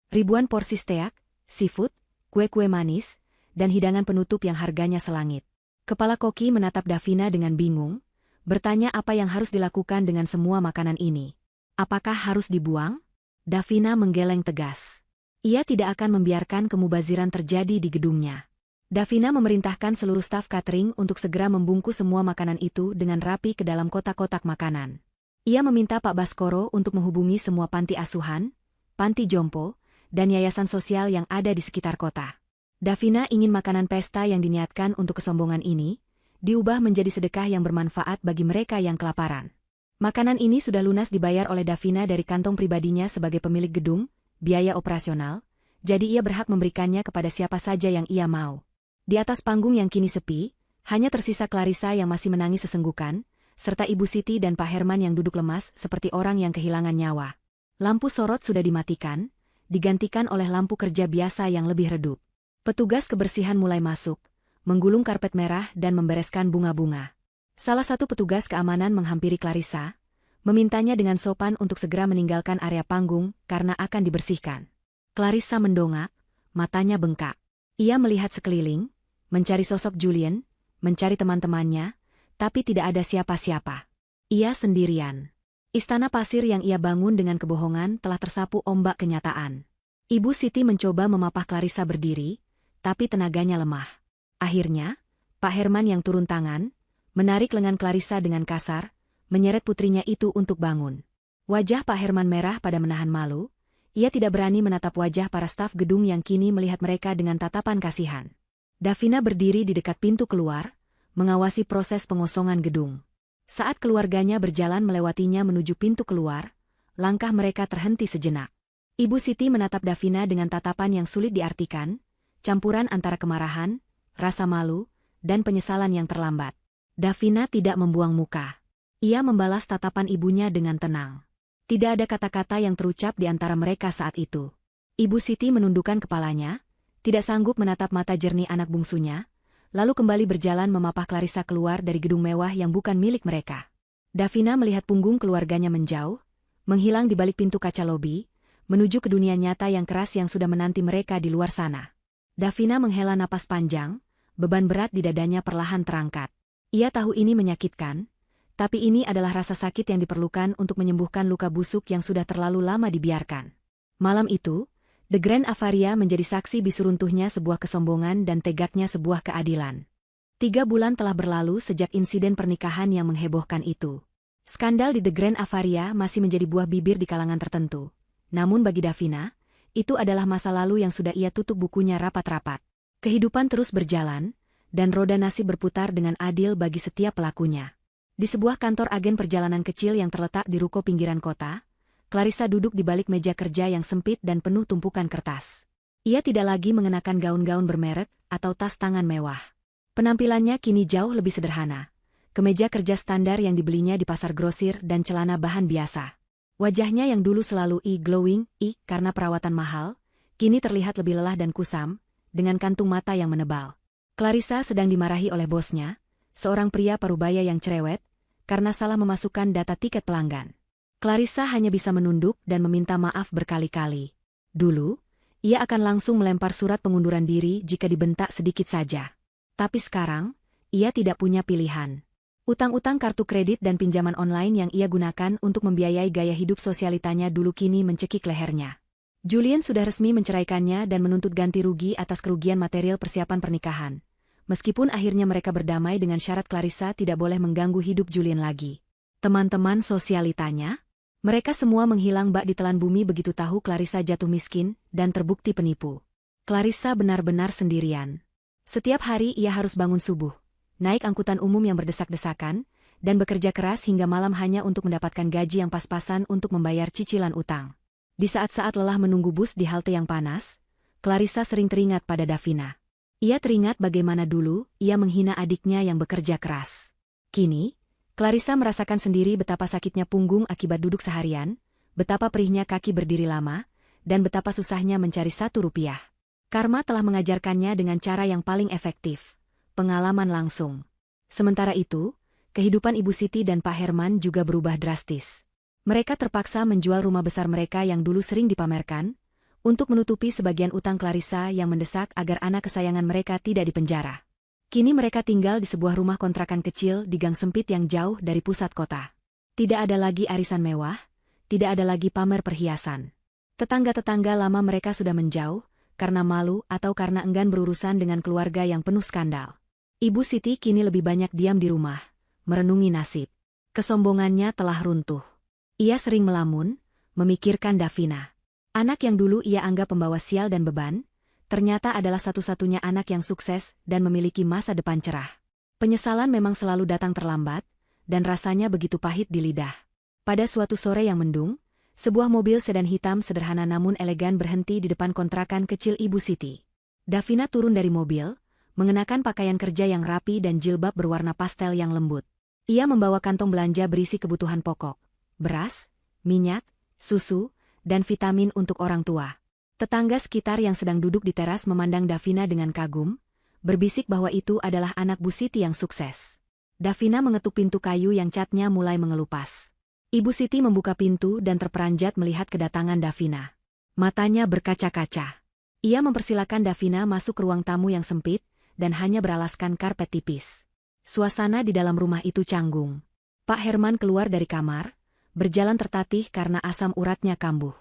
Ribuan porsi steak, seafood, kue-kue manis, dan hidangan penutup yang harganya selangit. Kepala koki menatap Davina dengan bingung, bertanya apa yang harus dilakukan dengan semua makanan ini. Apakah harus dibuang? Davina menggeleng tegas. Ia tidak akan membiarkan kemubaziran terjadi di gedungnya. Davina memerintahkan seluruh staf catering untuk segera membungkus semua makanan itu dengan rapi ke dalam kotak-kotak makanan. Ia meminta Pak Baskoro untuk menghubungi semua panti asuhan, panti jompo, dan yayasan sosial yang ada di sekitar kota. Davina ingin makanan pesta yang diniatkan untuk kesombongan ini diubah menjadi sedekah yang bermanfaat bagi mereka yang kelaparan. Makanan ini sudah lunas dibayar oleh Davina dari kantong pribadinya sebagai pemilik gedung, biaya operasional, jadi ia berhak memberikannya kepada siapa saja yang ia mau. Di atas panggung yang kini sepi, hanya tersisa Clarissa yang masih menangis sesenggukan, serta Ibu Siti dan Pak Herman yang duduk lemas seperti orang yang kehilangan nyawa. Lampu sorot sudah dimatikan, digantikan oleh lampu kerja biasa yang lebih redup. Petugas kebersihan mulai masuk, menggulung karpet merah dan membereskan bunga-bunga. Salah satu petugas keamanan menghampiri Clarissa, memintanya dengan sopan untuk segera meninggalkan area panggung karena akan dibersihkan. Clarissa mendongak, matanya bengkak. Ia melihat sekeliling, mencari sosok Julien, mencari teman-temannya, tapi tidak ada siapa-siapa. Ia sendirian. Istana pasir yang ia bangun dengan kebohongan telah tersapu ombak kenyataan. Ibu Siti mencoba memapah Clarissa berdiri, tapi tenaganya lemah. Akhirnya, Pak Herman yang turun tangan, menarik lengan Clarissa dengan kasar, menyeret putrinya itu untuk bangun. Wajah Pak Herman merah pada menahan malu, ia tidak berani menatap wajah para staf gedung yang kini melihat mereka dengan tatapan kasihan. Davina berdiri di dekat pintu keluar, mengawasi proses pengosongan gedung. Saat keluarganya berjalan melewatinya menuju pintu keluar, langkah mereka terhenti sejenak. Ibu Siti menatap Davina dengan tatapan yang sulit diartikan, campuran antara kemarahan, rasa malu, dan penyesalan yang terlambat. Davina tidak membuang muka. Ia membalas tatapan ibunya dengan tenang. Tidak ada kata-kata yang terucap di antara mereka saat itu. Ibu Siti menundukkan kepalanya, tidak sanggup menatap mata jernih anak bungsunya, lalu kembali berjalan memapah Clarissa keluar dari gedung mewah yang bukan milik mereka. Davina melihat punggung keluarganya menjauh, menghilang di balik pintu kaca lobi, menuju ke dunia nyata yang keras yang sudah menanti mereka di luar sana. Davina menghela napas panjang, beban berat di dadanya perlahan terangkat. Ia tahu ini menyakitkan, tapi ini adalah rasa sakit yang diperlukan untuk menyembuhkan luka busuk yang sudah terlalu lama dibiarkan. Malam itu, The Grand Avaria menjadi saksi bisu runtuhnya sebuah kesombongan dan tegaknya sebuah keadilan. 3 bulan telah berlalu sejak insiden pernikahan yang menghebohkan itu. Skandal di The Grand Avaria masih menjadi buah bibir di kalangan tertentu. Namun bagi Davina, itu adalah masa lalu yang sudah ia tutup bukunya rapat-rapat. Kehidupan terus berjalan, dan roda nasib berputar dengan adil bagi setiap pelakunya. Di sebuah kantor agen perjalanan kecil yang terletak di ruko pinggiran kota, Clarissa duduk di balik meja kerja yang sempit dan penuh tumpukan kertas. Ia tidak lagi mengenakan gaun-gaun bermerek atau tas tangan mewah. Penampilannya kini jauh lebih sederhana. Kemeja kerja standar yang dibelinya di pasar grosir dan celana bahan biasa. Wajahnya yang dulu selalu glowing karena perawatan mahal, kini terlihat lebih lelah dan kusam, dengan kantung mata yang menebal. Clarissa sedang dimarahi oleh bosnya, seorang pria parubaya yang cerewet, karena salah memasukkan data tiket pelanggan. Clarissa hanya bisa menunduk dan meminta maaf berkali-kali. Dulu, ia akan langsung melempar surat pengunduran diri jika dibentak sedikit saja. Tapi sekarang, ia tidak punya pilihan. Utang-utang kartu kredit dan pinjaman online yang ia gunakan untuk membiayai gaya hidup sosialitanya dulu kini mencekik lehernya. Julian sudah resmi menceraikannya dan menuntut ganti rugi atas kerugian material persiapan pernikahan. Meskipun akhirnya mereka berdamai dengan syarat Clarissa tidak boleh mengganggu hidup Julian lagi. Teman-teman sosialitanya? Mereka semua menghilang bak ditelan bumi begitu tahu Clarissa jatuh miskin dan terbukti penipu. Clarissa benar-benar sendirian. Setiap hari ia harus bangun subuh, naik angkutan umum yang berdesak-desakan, dan bekerja keras hingga malam hanya untuk mendapatkan gaji yang pas-pasan untuk membayar cicilan utang. Di saat-saat lelah menunggu bus di halte yang panas, Clarissa sering teringat pada Davina. Ia teringat bagaimana dulu ia menghina adiknya yang bekerja keras. Kini, Clarissa merasakan sendiri betapa sakitnya punggung akibat duduk seharian, betapa perihnya kaki berdiri lama, dan betapa susahnya mencari 1 rupiah. Karma telah mengajarkannya dengan cara yang paling efektif. Pengalaman langsung. Sementara itu, kehidupan Ibu Siti dan Pak Herman juga berubah drastis. Mereka terpaksa menjual rumah besar mereka yang dulu sering dipamerkan, untuk menutupi sebagian utang Clarissa yang mendesak agar anak kesayangan mereka tidak dipenjara. Kini mereka tinggal di sebuah rumah kontrakan kecil di gang sempit yang jauh dari pusat kota. Tidak ada lagi arisan mewah, tidak ada lagi pamer perhiasan. Tetangga-tetangga lama mereka sudah menjauh, karena malu atau karena enggan berurusan dengan keluarga yang penuh skandal. Ibu Siti kini lebih banyak diam di rumah, merenungi nasib. Kesombongannya telah runtuh. Ia sering melamun, memikirkan Davina. Anak yang dulu ia anggap pembawa sial dan beban, ternyata adalah satu-satunya anak yang sukses dan memiliki masa depan cerah. Penyesalan memang selalu datang terlambat, dan rasanya begitu pahit di lidah. Pada suatu sore yang mendung, sebuah mobil sedan hitam sederhana namun elegan berhenti di depan kontrakan kecil Ibu Siti. Davina turun dari mobil, mengenakan pakaian kerja yang rapi dan jilbab berwarna pastel yang lembut. Ia membawa kantong belanja berisi kebutuhan pokok, beras, minyak, susu, dan vitamin untuk orang tua. Tetangga sekitar yang sedang duduk di teras memandang Davina dengan kagum, berbisik bahwa itu adalah anak Bu Siti yang sukses. Davina mengetuk pintu kayu yang catnya mulai mengelupas. Ibu Siti membuka pintu dan terperanjat melihat kedatangan Davina. Matanya berkaca-kaca. Ia mempersilakan Davina masuk ke ruang tamu yang sempit, dan hanya beralaskan karpet tipis. Suasana di dalam rumah itu canggung. Pak Herman keluar dari kamar, berjalan tertatih karena asam uratnya kambuh.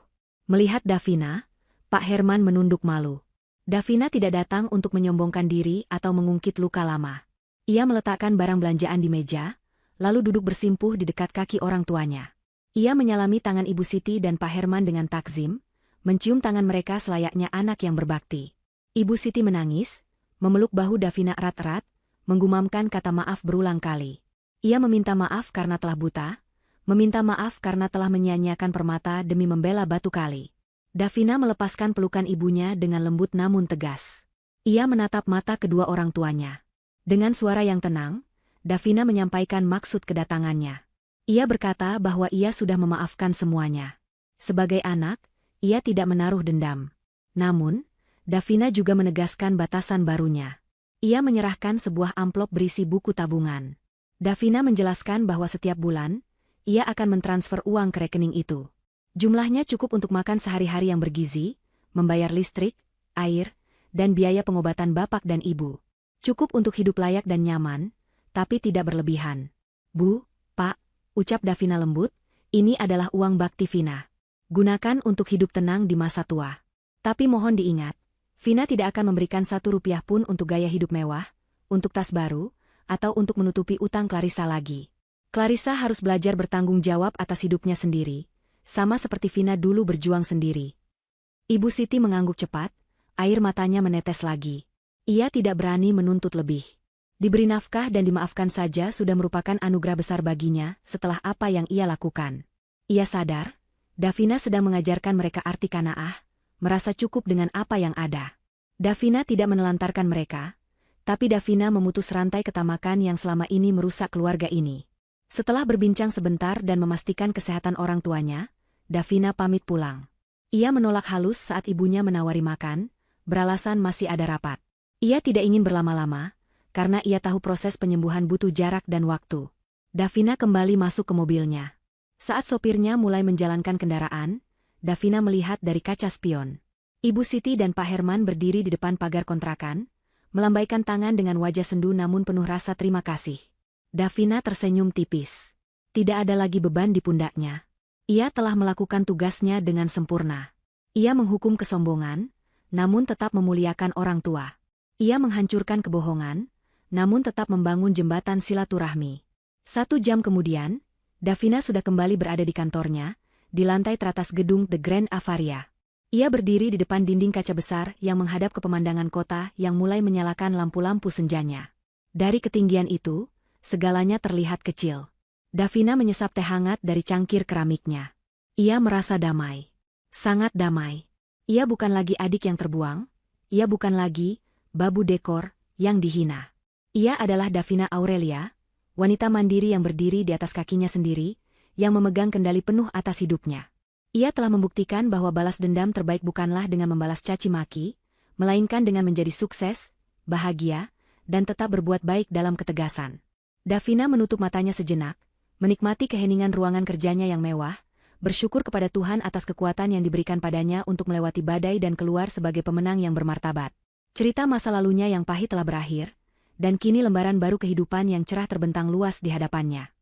Melihat Davina, Pak Herman menunduk malu. Davina tidak datang untuk menyombongkan diri atau mengungkit luka lama. Ia meletakkan barang belanjaan di meja, lalu duduk bersimpuh di dekat kaki orang tuanya. Ia menyalami tangan Ibu Siti dan Pak Herman dengan takzim, mencium tangan mereka selayaknya anak yang berbakti. Ibu Siti menangis, memeluk bahu Davina erat-erat, menggumamkan kata maaf berulang kali. Ia meminta maaf karena telah buta, meminta maaf karena telah menyia-nyiakan permata demi membela batu kali. Davina melepaskan pelukan ibunya dengan lembut namun tegas. Ia menatap mata kedua orang tuanya. Dengan suara yang tenang, Davina menyampaikan maksud kedatangannya. Ia berkata bahwa ia sudah memaafkan semuanya. Sebagai anak, ia tidak menaruh dendam. Namun, Davina juga menegaskan batasan barunya. Ia menyerahkan sebuah amplop berisi buku tabungan. Davina menjelaskan bahwa setiap bulan, ia akan mentransfer uang ke rekening itu. Jumlahnya cukup untuk makan sehari-hari yang bergizi, membayar listrik, air, dan biaya pengobatan bapak dan ibu. Cukup untuk hidup layak dan nyaman, tapi tidak berlebihan. Bu, Pak, ucap Davina lembut, ini adalah uang bakti Vina. Gunakan untuk hidup tenang di masa tua. Tapi mohon diingat, Vina tidak akan memberikan 1 rupiah pun untuk gaya hidup mewah, untuk tas baru, atau untuk menutupi utang Clarissa lagi. Clarissa harus belajar bertanggung jawab atas hidupnya sendiri, sama seperti Vina dulu berjuang sendiri. Ibu Siti mengangguk cepat, air matanya menetes lagi. Ia tidak berani menuntut lebih. Diberi nafkah dan dimaafkan saja sudah merupakan anugerah besar baginya setelah apa yang ia lakukan. Ia sadar, Davina sedang mengajarkan mereka arti qanaah, merasa cukup dengan apa yang ada. Davina tidak menelantarkan mereka, tapi Davina memutus rantai ketamakan yang selama ini merusak keluarga ini. Setelah berbincang sebentar dan memastikan kesehatan orang tuanya, Davina pamit pulang. Ia menolak halus saat ibunya menawari makan, beralasan masih ada rapat. Ia tidak ingin berlama-lama, karena ia tahu proses penyembuhan butuh jarak dan waktu. Davina kembali masuk ke mobilnya. Saat sopirnya mulai menjalankan kendaraan, Davina melihat dari kaca spion. Ibu Siti dan Pak Herman berdiri di depan pagar kontrakan, melambaikan tangan dengan wajah sendu namun penuh rasa terima kasih. Davina tersenyum tipis. Tidak ada lagi beban di pundaknya. Ia telah melakukan tugasnya dengan sempurna. Ia menghukum kesombongan, namun tetap memuliakan orang tua. Ia menghancurkan kebohongan, namun tetap membangun jembatan silaturahmi. 1 jam kemudian, Davina sudah kembali berada di kantornya, di lantai teratas gedung The Grand Avaria. Ia berdiri di depan dinding kaca besar yang menghadap ke pemandangan kota yang mulai menyalakan lampu-lampu senjanya. Dari ketinggian itu, segalanya terlihat kecil. Davina menyesap teh hangat dari cangkir keramiknya. Ia merasa damai. Sangat damai. Ia bukan lagi adik yang terbuang, ia bukan lagi babu dekor yang dihina. Ia adalah Davina Aurelia, wanita mandiri yang berdiri di atas kakinya sendiri, yang memegang kendali penuh atas hidupnya. Ia telah membuktikan bahwa balas dendam terbaik bukanlah dengan membalas caci maki, melainkan dengan menjadi sukses, bahagia, dan tetap berbuat baik dalam ketegasan. Davina menutup matanya sejenak, menikmati keheningan ruangan kerjanya yang mewah, bersyukur kepada Tuhan atas kekuatan yang diberikan padanya untuk melewati badai dan keluar sebagai pemenang yang bermartabat. Cerita masa lalunya yang pahit telah berakhir, dan kini lembaran baru kehidupan yang cerah terbentang luas di hadapannya.